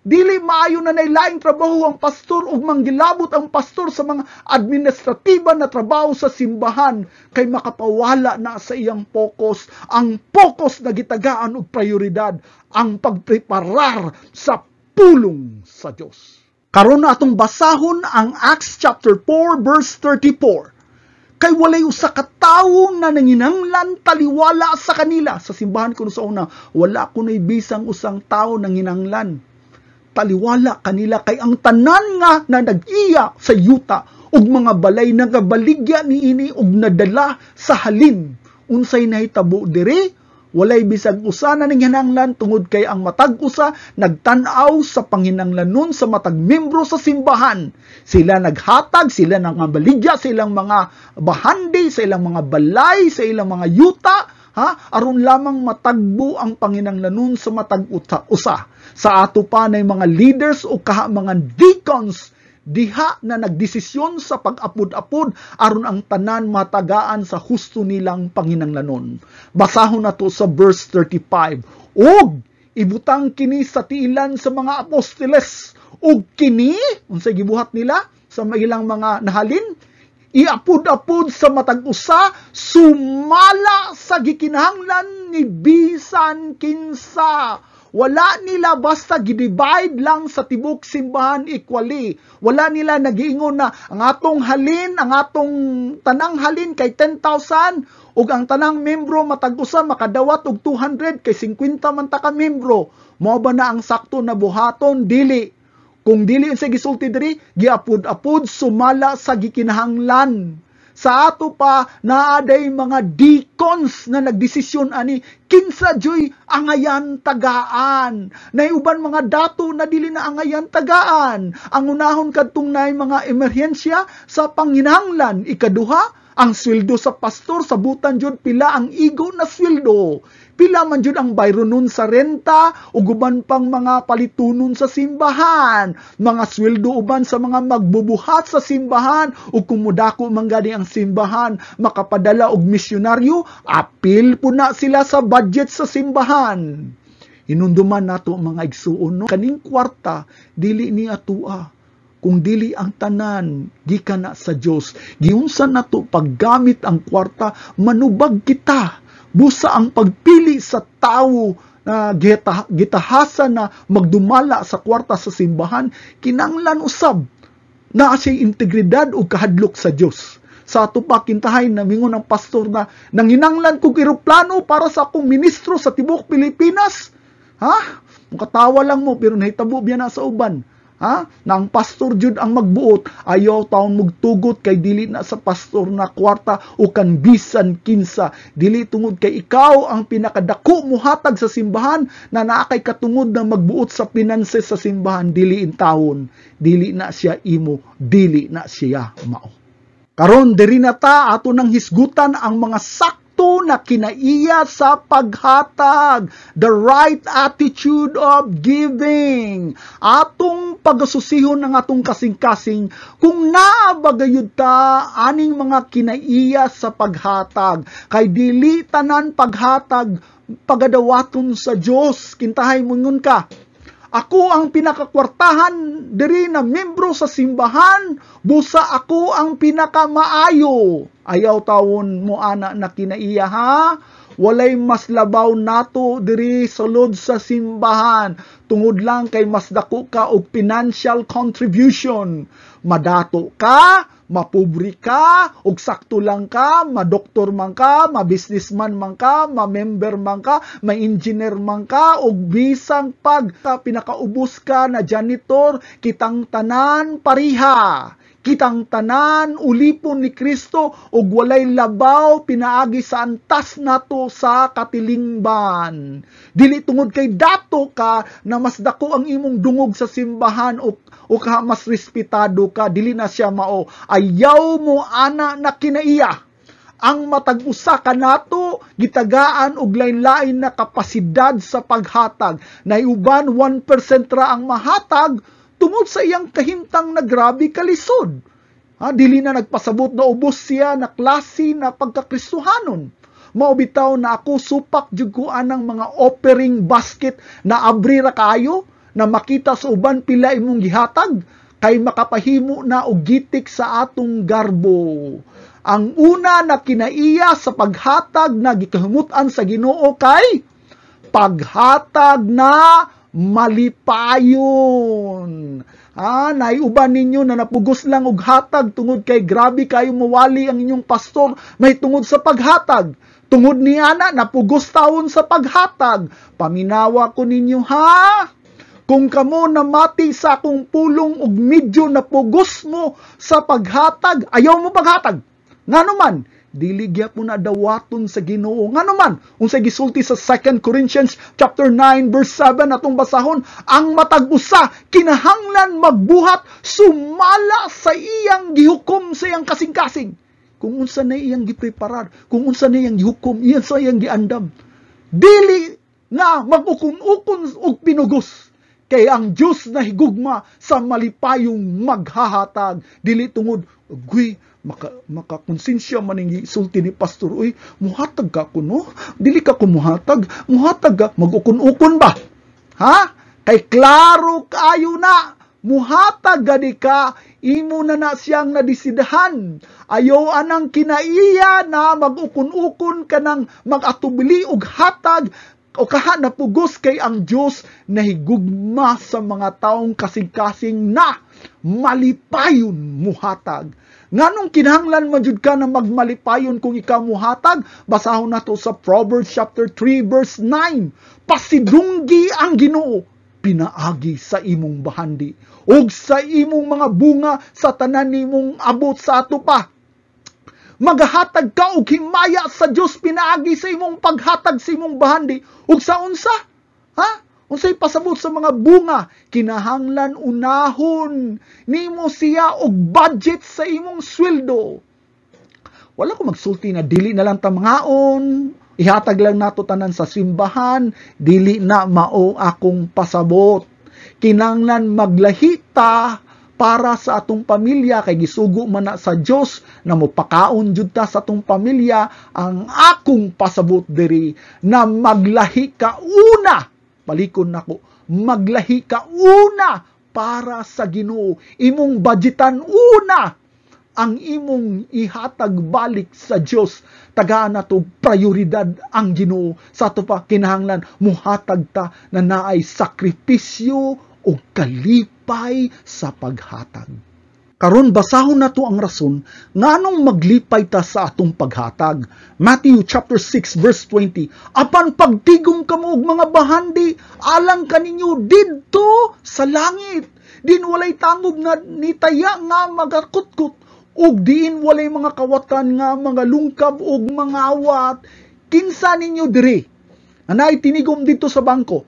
Dili maayo na nailaing trabaho ang pastor ug manggilabot ang pastor sa mga administratiba na trabaho sa simbahan kay makapawala na sa iyang focus. Ang focus na gitagaan og prioridad ang pagpreparar sa pulong sa Dios. Karon na atong basahon ang Acts chapter 4 verse 34. Kay walay usa ka tawo na nanginanglan taliwala sa kanila. Sa simbahan kuno sa una, wala kunay bisang usang tawo nanginanglan taliwala kanila kay ang tanan nga na nag-iya sa yuta ug mga balay nagabaligya niini ug nadala sa halin. Unsay nahitabo diri? Walay bisag usa na nanghinanglan tungod kay ang matag usa nagtan-aw sa panginanglanon sa matag membro sa simbahan. Sila naghatag, sila nangabaligya sa ilang mga bahandi, sa ilang mga balay, sa ilang mga yuta, aron lamang matagbo ang panginanglanon sa matag usa. Sa ato pa na mga leaders o mga deacons diha na nagdesisyon sa pag-apod-apod aron ang tanan matagaan sa husto nilang panginanglanon. Basahon nato sa verse 35. Og ibutang kini sa tiilan sa mga apostoles og kini unsay gibuhat nila sa ilang mga nahalin iapod-apod sa matag usa sumala sa gikinahanglan ni bisan kinsa. Wala nila basta gidivide lang sa tibok simbahan equally. Wala nila nagiingon na ang atong halin, ang atong tanang halin kay 10,000 ug ang tanang membro matag usa makadawat og 200 kay 50 man ta ka membro. Mao ba na ang sakto na buhaton? Dili. Kung dili sa gisulti diri, giapod-apod sumala sa gikinahanglan. Sa ato pa, naaday mga deacons na nagdesisyon ani, kinsa joy angayan tagaan. Naiuban mga dato na dili na angayan tagaan. Ang unahon kadtong nay mga emerhensya sa panginahanglan. Ikaduha, ang sweldo sa pastor, sabutan jud pila ang igo na sweldo. Pila man jud ang bayro nun sa renta o guban pang mga palitunon sa simbahan. Mga sweldo uban sa mga magbubuhat sa simbahan o kumudako man gani ang simbahan makapadala og misyonaryo, apil po na sila sa budget sa simbahan. Inunduman nato mga igsuon no? Kaning kwarta dili ni atua. Kung dili ang tanan gikan na sa Dios, giunsa nato paggamit ang kwarta manubag kita. Busa ang pagpili sa tao na gitahasan na magdumala sa kwarta sa simbahan, kinanglan usab na siya integridad o kahadlok sa Diyos. Sa ato pa kintahay na mingon ng pastor na nanginanglan kong eroplano para sa akong ministro sa tibok Pilipinas. Mukatawa lang mo pero nahitabo biya na sa uban. Na ang pastor jud ang magbuot, ayaw taon magtugot kay dili na sa pastor na kwarta o kan bisan kinsa. Dili tungod kay ikaw ang pinakadako muhatag sa simbahan na naakay katungod na magbuot sa pinanses sa simbahan, dili in taon, dili na siya imo, dili na siya mao. Karon diri na ta ato nang hisgutan ang mga sakto na kinaiya sa paghatag, the right attitude of giving. Atong pagasusihon ang atong kasing-kasing kung naabagayud ta aning mga kinaiya sa paghatag, kay dili tanan paghatag pagadawaton sa Dios. Kintahay mongon ka, ako ang pinakakwartahan diri na membro sa simbahan, busa ako ang pinakamaayo. Ayaw tawon mo ana na kinaiya ha. Walay mas labaw nato diri sulod sa simbahan. Tungod lang kay mas dako ka og financial contribution. Madato ka, mapubri ka, og sakto lang ka, madoktor man ka, ma-businessman man ka, ma-member man ka, ma-engineer man ka, og bisang pag pinakaubos ka na janitor, kitang tanan pariha. Kitang tanan ulipon ni Kristo og walay labaw pinaagi sa antas nato sa katilingban. Dili tungod kay dato ka na mas dako ang imong dungog sa simbahan o ka mas respetado ka, dili na siya mao. Ayaw mo ana na kinaiya. Ang matag-usa ka nato gitagaan og lain-lain na kapasidad sa paghatag. Naiuban 1% ra ang mahatag tungod sa iyang kahimtang na grabe kalisod. Dili na nagpasabot na ubos siya na klase na pagkakristohanon. Maubitaw na ako supak jud ko anang mga offering basket na abri ra kayo na makita sa uban pila imong gihatag kay makapahimo na og gitik sa atong garbo. Ang una na kinaiya sa paghatag na gikahimutan sa Ginoo kay paghatag na malipayon. Naiuban ninyo na napugos lang og hatag tungod kay grabe kayo mawali ang inyong pastor may tungod sa paghatag. Tungod ni ana napugos taon sa paghatag. Paminawa ko ninyo ha. Kung kamo namati sa akong pulong og medyo napugos mo sa paghatag, ayaw mo paghatag. Nganuman, dili gyapon na dawaton sa Ginoo. Nganuman, unsay gisulti sa 2 Corinthians chapter 9 verse 7 atong basahon, ang matag-usa kinahanglan magbuhat sumala sa iyang gihukom sa iyang kasing-kasing. Kung unsa na iyang gipreparar, kung unsa na iyang gihukom, iyan sa iyang giandam. Dili nga mag-ukon-ukon og pinugos. Kay ang Diyos na higugma sa malipayong maghahatag. Dili tungod, makakonsensya man ang isulti ni pastor, uy, muhatag ka ko, no? Dili ka kumuhatag, muhatag ka, mag-ukon-ukon ba? Ha? Kay klaro kayo na, muhatag gadi ka, imo na siyang nadisidahan. Ayaw anang kinaiya na mag-ukon-ukon ka ng mag-atubili og hatag, o kaha na pugos kay ang Diyos na higugma sa mga taong kasing-kasing na malipayon muhatag. Nganong kinahanglan man jud ka na magmalipayon kung ikaw muhatag? Basahon nato sa Proverbs chapter 3 verse 9. Pasidunggi ang Ginoo, pinaagi sa imong bahandi, ug sa imong mga bunga sa tanan nimong abot sa ato pa. Maghatag ka og himaya sa Dios, pinaagi sa imong paghatag sa imong bahandi. Ug sa unsa? Unsay pasabot sa mga bunga? Kinahanglan unahon nimo siya og budget sa imong sweldo. Wala ko magsulti na dili na lang ta mangaon, ihatag lang nato tanan sa simbahan, dili na mao akong pasabot. Kinahanglan maglahita para sa atong pamilya, kay gisugo man na sa Dios na mopakaon jud ta sa atong pamilya. Ang akong pasabot diri na maglahi ka una, palikon nako, maglahi ka una para sa Ginoo. Imong budgetan una ang imong ihatag balik sa Dios. Tagaan nato prioridad ang Ginoo. Sa ato pa kinahanglan muhatag ta na naay sakripisyo o kalipay sa paghatag. Karon basahon nato ang rason nganong maglipay ta sa atong paghatag. Matthew chapter 6 verse 20. Apan pagtigom kamo og mga bahandi, alang kaninyo didto sa langit. Din walay tangob na nitaya nga magakutkot, ug diin walay mga kawatan nga mga lungkab ug mga awat. Kinsa ninyo diri anay tinigom dito sa bangko?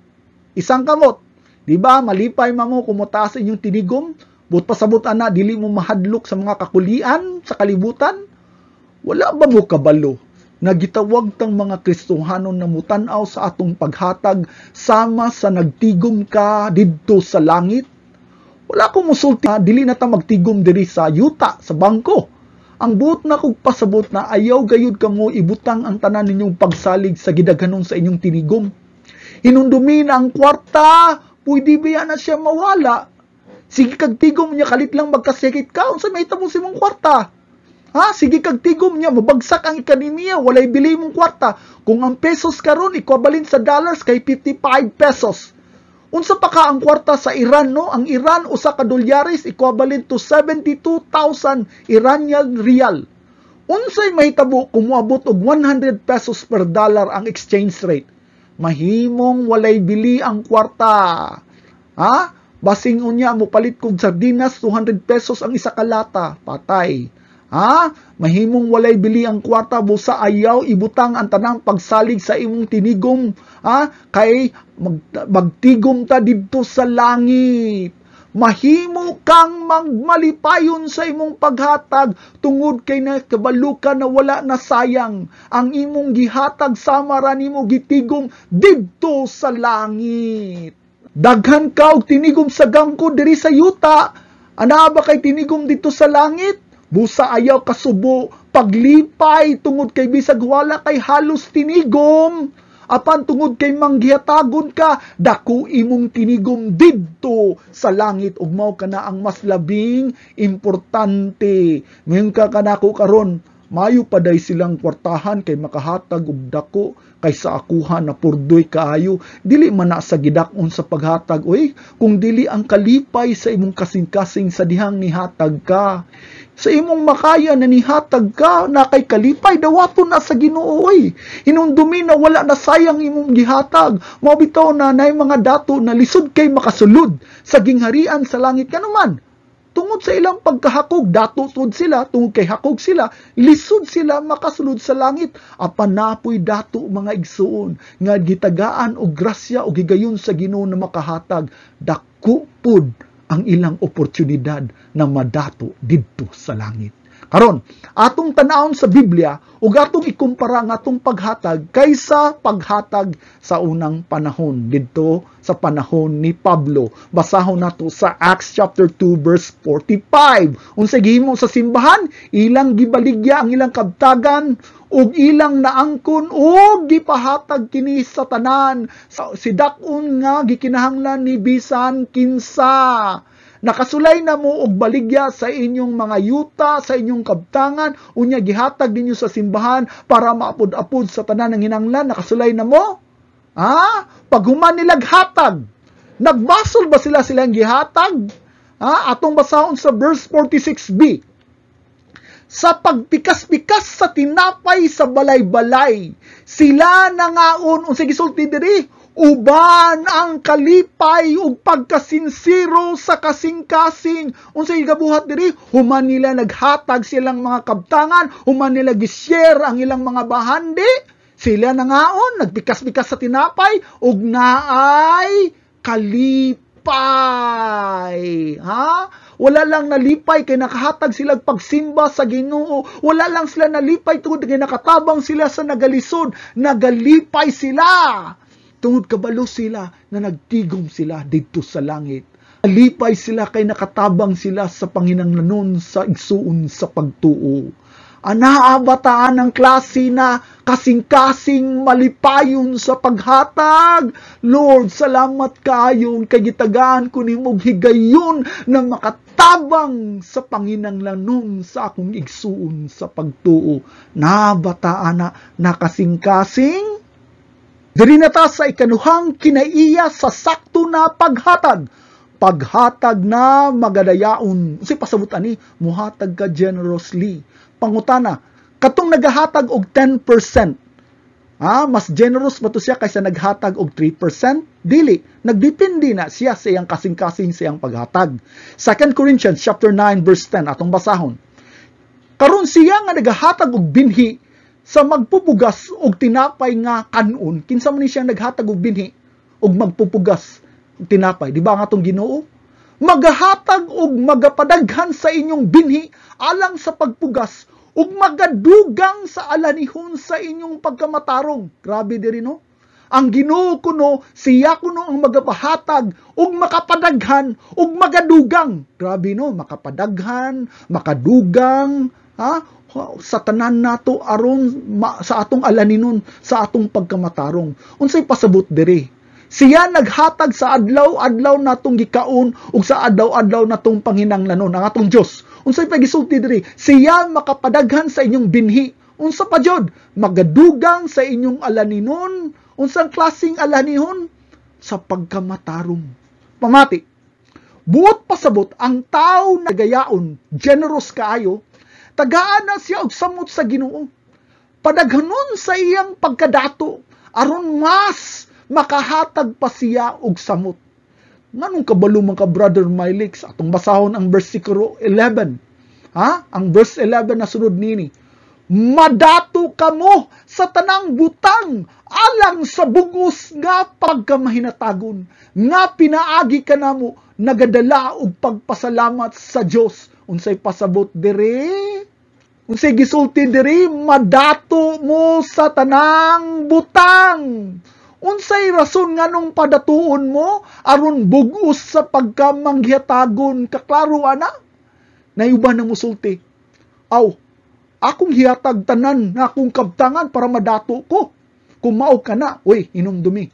Isang kamot. Diba, malipay mo kumuta sa inyong tinigom? But pasabot ana, dili mo mahadlok sa mga kakulian sa kalibutan. Wala ba mo kabalo na gitawag tang mga Kristohanon na mutanaw sa atong paghatag sama sa nagtigom ka didto sa langit? Wala ko musulti, dili na ta magtigom diri sa yuta, sa bangko. Ang buot na kog pasabot na ayaw gayud kamo ibutang ang tanan ninyong pagsalig sa gidaghanon sa inyong tinigom. Hinundumi na ang kwarta, pwede ba na siya mawala? Sige kag tigom niya, kalit lang magkasikit ka, unsa may hitabo si mong kwarta? Ha? Sige kag tigom niya, mabagsak ang ekonomiya, walay bili mong kwarta. Kung ang pesos karon equivalent sa dollars kay 55 pesos. Unsa pa ka ang kwarta sa Iran, no? Ang Iran, usa ka dolyares equivalent to 72,000 Iranian rial. Unsay mahitabo kung moabot og 100 pesos per dollar ang exchange rate? Mahimong walay bili ang kwarta. Ha? Basing unya mo palit kog sardinas, 200 pesos ang isa ka lata. Patay. Ha? Mahimong walay bili ang kwarta, busa ayaw ibutang ang tanang pagsalig sa imong tinigom. Ha? Kay magtigom ta didto sa langit. Mahimo kang magmalipayon sa imong paghatag tungod kay nakabalo ka na wala na sayang. Ang imong gihatag sama ra nimo gitigom didto sa langit. Daghan ka og tinigom sa gangko diri sa yuta. Ana ba kay tinigom dito sa langit? Busa ayaw kasubo paglipay tungod kay bisag wala kay halos tinigom. Apan tungod kay manggihatagon ka, dako imong tinigom didto sa langit ug mao kana ang mas labing importante. Ngayon ka kanako karon, mayo paday silang kwartahan kay makahatag og dako kaysa akuha na purdoy kaayo. Dili man na sa gidakon sa paghatag, oy, kung dili ang kalipay sa imong kasing-kasing sa dihang nihatag ka. Sa imong makaya na nihatag ka, na kay kalipay, dawaton na sa Ginoo, oy. Hinundumi na wala na sayang imong gihatag. Mabitaw na nay mga dato na lisod kay makasulod sa gingharian sa langit kanuman. Tungod sa ilang pagkahakog, dato sud sila, tungod kay hakog sila, lisod sila makasulod sa langit. Apan napoy dato mga igsuon, nga gitagaan og grasya o gigayon sa Ginoo na makahatag, dako pud ang ilang oportunidad na madato didto sa langit. Karon, atong tanawon sa Biblia ug atong ikumpara ang atong paghatag kaysa paghatag sa unang panahon didto sa panahon ni Pablo. Basahon nato sa Acts chapter 2 verse 45. Unsay gihimo sa simbahan? Ilang gibaligya ang ilang kabtagan ug ilang naangkon ug gipahatag kini sa tanan. Si dakon nga gikinahanglan ni bisan kinsa. Nakasulay na mo og baligya sa inyong mga yuta, sa inyong kabtangan, unya gihatag ninyo sa simbahan para maapod-apod sa tanan ng hinanglan. Nakasulay na mo? Ha? Paghuman nilag hatag, nagbasol ba silang gihatag? Ha? Atong basahon sa verse 46b. Sa pagpikas-pikas sa tinapay sa balay-balay, sila nangaon, unsay gisulti diri, uban ang kalipay ug pagkasinsiro sa kasing-kasing. Unsay gabuhat diri? Human nila naghatag silang mga kabtangan, human nila gi-share ang ilang mga bahandi. Sila nangaon, nagpikas-pikas sa tinapay ug naay kalipay. Ha? Wala lang nalipay kay nakahatag sila pagsimba sa Ginoo. Wala lang sila nalipay tungod kay nakatabang sila sa nagalisod. Nagalipay sila tungod kabalo sila na nagtigom sila dito sa langit. Nalipay sila kay nakatabang sila sa panginahanglanon sa igsuon sa pagtuo. Anaabataan ng klase na kasing-kasing malipayon sa paghatag. Lord, salamat kayo kay gitagaan ko nimog higayon na makatabang sa panginahanglanon sa akong igsuon sa pagtuo. Naabataan na kasing-kasing. Diri na ta sa ikaduhang kinaiya sa sakto na paghatag. Paghatag na magadayaon. Kasi pasabot ani, muhatag ka generously. Pangutana, katong nagahatag og 10%, mas generous ba to siya kaysa naghatag og 3%? Dili, nagdepende na siya sa iyang kasing-kasing sa iyang paghatag. 2 Corinthians chapter 9 verse 10 atong basahon. Karon siya nga nagahatag og binhi sa magpupugas og tinapay nga kanon, kinsa man ni siya naghatag og binhi og magpupugas og tinapay, di ba nga atong Ginoo? magahatag og magapadaghan sa inyong binhi alang sa pagpugas ug magadugang sa alanihon sa inyong pagkamatarong. Grabe diri no. Ang Ginoo kuno, siya kuno ang magapahatag ug makapadaghan ug magadugang. Grabe no, makapadaghan, makadugang, sa tanan nato aron sa atong alaninon, sa atong pagkamatarong. Unsay pasabot diri? Siya naghatag sa adlaw-adlaw natong gikaon ug sa adlaw-adlaw natong panginahanglanon ang atong Dios. Unsay pagisulti diri? Siya makapadaghan sa inyong binhi. Unsa pa jud? Magadugang sa inyong alaninon. Unsang klaseng alanihon? Sa pagkamatarong. Pamati. Buot pasabot ang tao na gayaon, generous kaayo, tagaan na siya og samot sa Ginoo. Padaghanon sa iyang pagkadato aron mas makahatag pa siya og samot. Nganong kabalo man ka Brother Mylix, atong basahon ang versikulo 11. Ang verse 11 na sunod nini. Madato kamo sa tanang butang alang sa bugos nga pagkamahinatagon nga pinaagi kanamo nagadala og pagpasalamat sa Dios. Unsay pasabot diri? Unsay gisulti diri? Madato mo sa tanang butang. Unsay rason nganong padatuon mo aron bugos sa pagkamanghiatagon? Kaklaro ana? Nayuban na musulti. Akong hiatag tanan na akong kabtangan para madato ko. Kumao ka na, hinumdumi.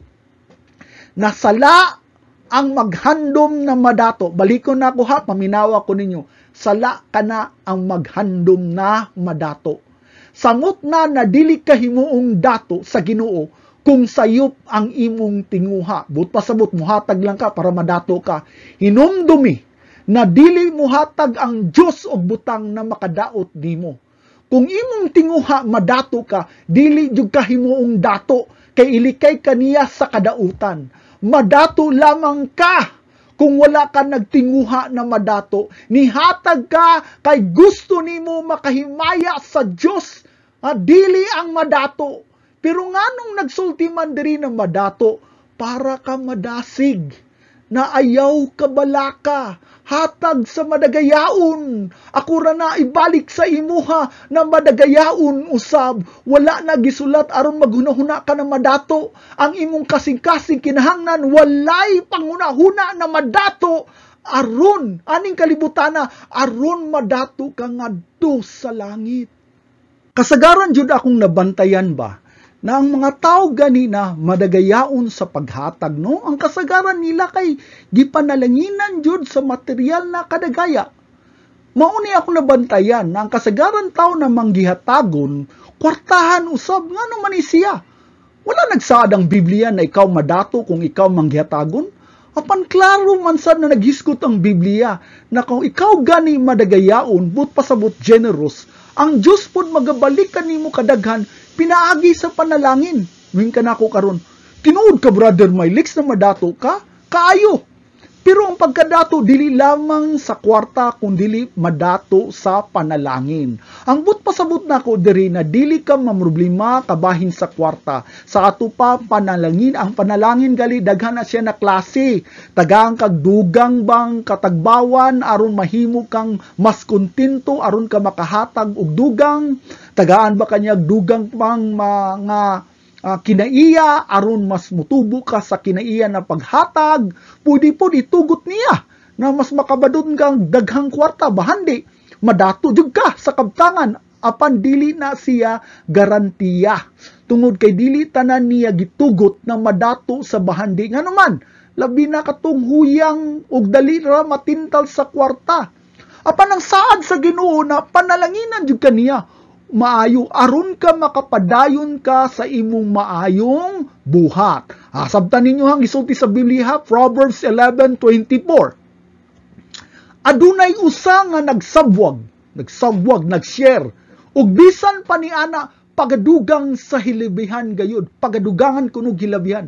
Nasala ang maghandom na madato. Balikon na ako paminawa ko ninyo. Sala ka na ang maghandom na madato. Samot na dili ka himuong dato sa Ginoo kung sayop ang imong tinguha. But pasabot mo hatag lang ka para madato ka. Hinumdumi na dili mo hatag ang Dios og butang na makadaot nimo. Kung imong tinguha madato ka, dili jud ka himuong dato kay ilikay kaniya sa kadautan. Madato lamang ka kung wala ka nagtinguha na madato. Nihatag ka kay gusto nimo makahimaya sa Dios. Dili ang madato. Pero nganong nagsulti man diri ng madato para ka madasig na ayaw kabalaka. Hatag sa madagayaon. Ako ra na ibalik sa imuha na madagayaon usab. Wala na gisulat aron maghunahuna ka na madato. Ang imong kasing-kasing kinahanglan walay panghunahuna na madato aron aning kalibutana aron madato ka ngadto sa langit. Kasagaran jud akong nabantayan ba na ang mga tao ganina madagayaon sa paghatag, no? Ang kasagaran nila kay gipanalanginan jud sa material na kadagaya. Mauni ako nabantayan na ang kasagaran tao na manggihatagon, kwartahan usab nga naman siya. Wala nagsaad ang Biblia na ikaw madato kung ikaw manggihatagon. Apan klaro man sad na naghisgot ang Biblia na kung ikaw gani madagayaon, but pasabot generous, ang Diyos pod magabalikan nimo kadaghan pinaagi sa panalangin. Wing ka na ako karon. Tinuod ka Brother Mylix na madato ka? Kaayo. Pero ang pagkadato dili lamang sa kwarta kundi madato sa panalangin. Ang but pasabot nako diri na dili ka mamroblema kabahin sa kwarta. Sa ato pa panalangin, ang panalangin gali daghan na siya na klase. Tagaan kag dugang bang katagbawan aron mahimo kang mas kontento aron ka makahatag og dugang. Tagaan ba kanyag dugang pang mga kinaiya aron mas mutubo ka sa kinaiya na paghatag, pwede po itugot niya na mas makabadon kang daghang kwarta bahandi madato jud ka sa kabtangan apan dili na siya garantiya tungod kay dili tanan niya gitugot na madato sa bahandi nganuman labi na katong huyang ug dali ra matintal sa kwarta apan ang saad sa Ginoo na panalanginan jud kaniya maayo aron ka makapadayon ka sa imong maayong buhat. Sabtan ninyo hang isulti sa Biblia, Proverbs 11:24. Adunay usa nga nagsabwag, nag-share ug bisan pa ni ana pagadugang sa hilabihan gayud, pagadugangan kuno hilabihan.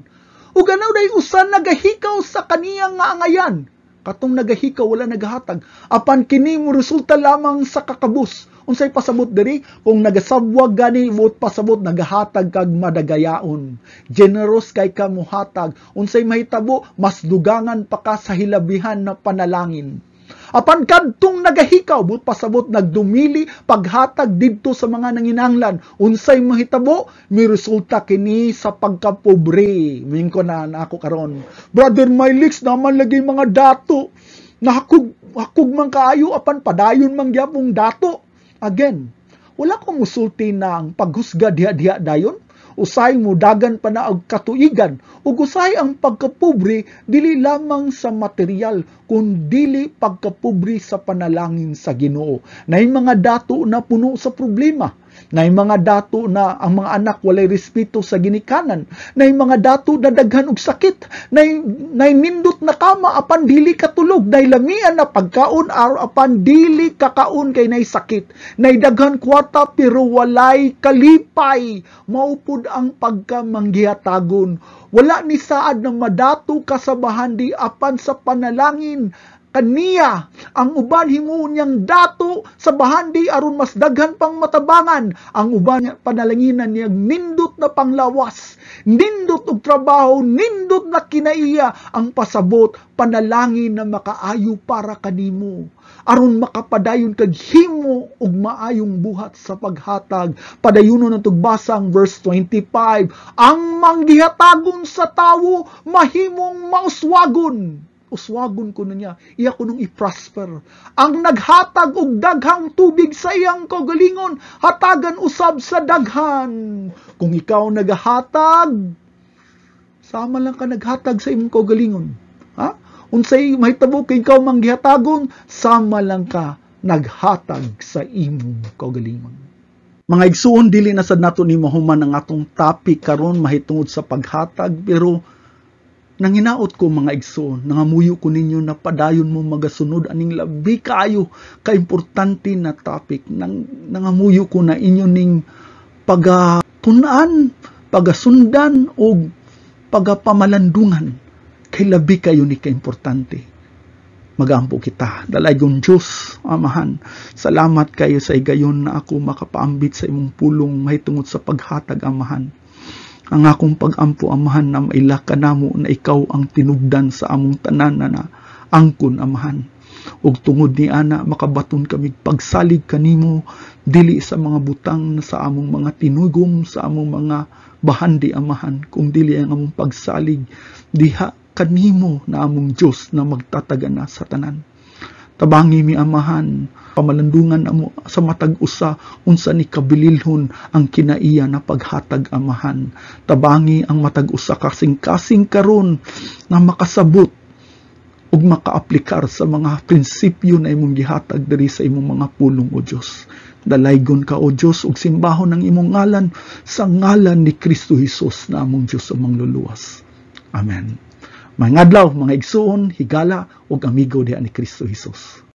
Ug anaw day usa nagahikaw sa kaniyang nga angayan. Katong nagahikaw wala nagahatag. Apan kini mo resulta lamang sa kakabus. Unsay pasabot diri? Kung nagasabwag gani mo't pasabot nagahatag kag madagayaon. Generous kay ka mohatag. Unsay mahitabo mas dugangan pa ka sa hilabihan na panalangin. Apan kadtong nagahikaw but pasabot nagdumili paghatag didto sa mga nanginanglan. Unsay mahitabo? May resulta kini sa pagkapobre. Mingko na ako karon. Brother Mylix naman lagi mga dato. Hakog man kaayo apan padayon man gyapong dato. Again, wala ko musulti na ang paghusga diha-diha dayon. Usay mo dagan pa na og katuigan ug usay ang pagkapobre dili lamang sa material kun dili pagkapobre sa panalangin sa Ginoo. Nay mga dato na puno sa problema. Nay mga dato na ang mga anak walay respeto sa ginikanan. Nay mga dato na daghan og sakit. Nay nindot na kama apan dili katulog. Nay lamian na pagkaon araw apan dili kakaon kay nay sakit. Nay daghan kwarta pero walay kalipay. Maupod ang pagkamanggihatagon. Wala ni saad na madato kasabahan di apan sa panalangin kaniya ang uban himuon niyang dato sa bahandi aron mas daghan pang matabangan. Ang uban panalanginan niyang nindot na panglawas, nindot og trabaho, nindot na kinaiya ang pasabot panalangin na makaayo para kanimo aron makapadayon kag himo og maayong buhat sa paghatag. Padayunon ang tugbasang verse 25. Ang manggihatagon sa tawo mahimong mauswagon. Uswagon ko na niya, iya ko nung i-prosper. Ang naghatag og daghang tubig sa iyang kaugalingon, hatagan usab sa daghan. Kung ikaw naghatag, sama lang ka naghatag sa imong kaugalingon. Ha? Unsay mahitabo kay ikaw manggihatagon, sama lang ka naghatag sa imong kaugalingon. Mga igsuon, dili na sad nato ni mahuman ang atong topic karon mahitungod sa paghatag, pero nanginaot ko mga igsoon, nangamuyo ko ninyo na padayon mo magasunod aning labi kaayo ka-importante na topic. Nangamuyo ko na inyo ning pagatunan, pagasundan o pagapamalandungan kay labi kayo ni ka-importante. Magampo kita. Dalaygon Diyos, Amahan. Salamat kayo sa igayon na ako makapaambit sa imong pulong mahitungod sa paghatag, Amahan. Ang akong pag-ampo, Amahan, na maila ka namo na ikaw ang tinugdan sa among tanan na angkon, Amahan. Ug tungod ni ana makabaton kami pagsalig kanimo dili sa mga butang sa among mga tinugom, sa among mga bahandi, Amahan, kung dili ang among pagsalig diha kanimo na among Dios na magtatagana sa tanan. Tabangi mi, Amahan, pamalandungan amo sa matag usa unsa ni kabililhon ang kinaiya na paghatag, Amahan. Tabangi ang matag usa kasing-kasing karon na makasabot ug makaaplikar sa mga prinsipyo na imong gihatag diri sa imong mga pulong, o Dios. Dalaygon ka, o Dios, ug simbahon ang imong ngalan sa ngalan ni Kristo Hesus na among Dios among luluwas. Amen. Mga adlaw, mga igsuon, higala ug amigo diha ni Kristo Hesus.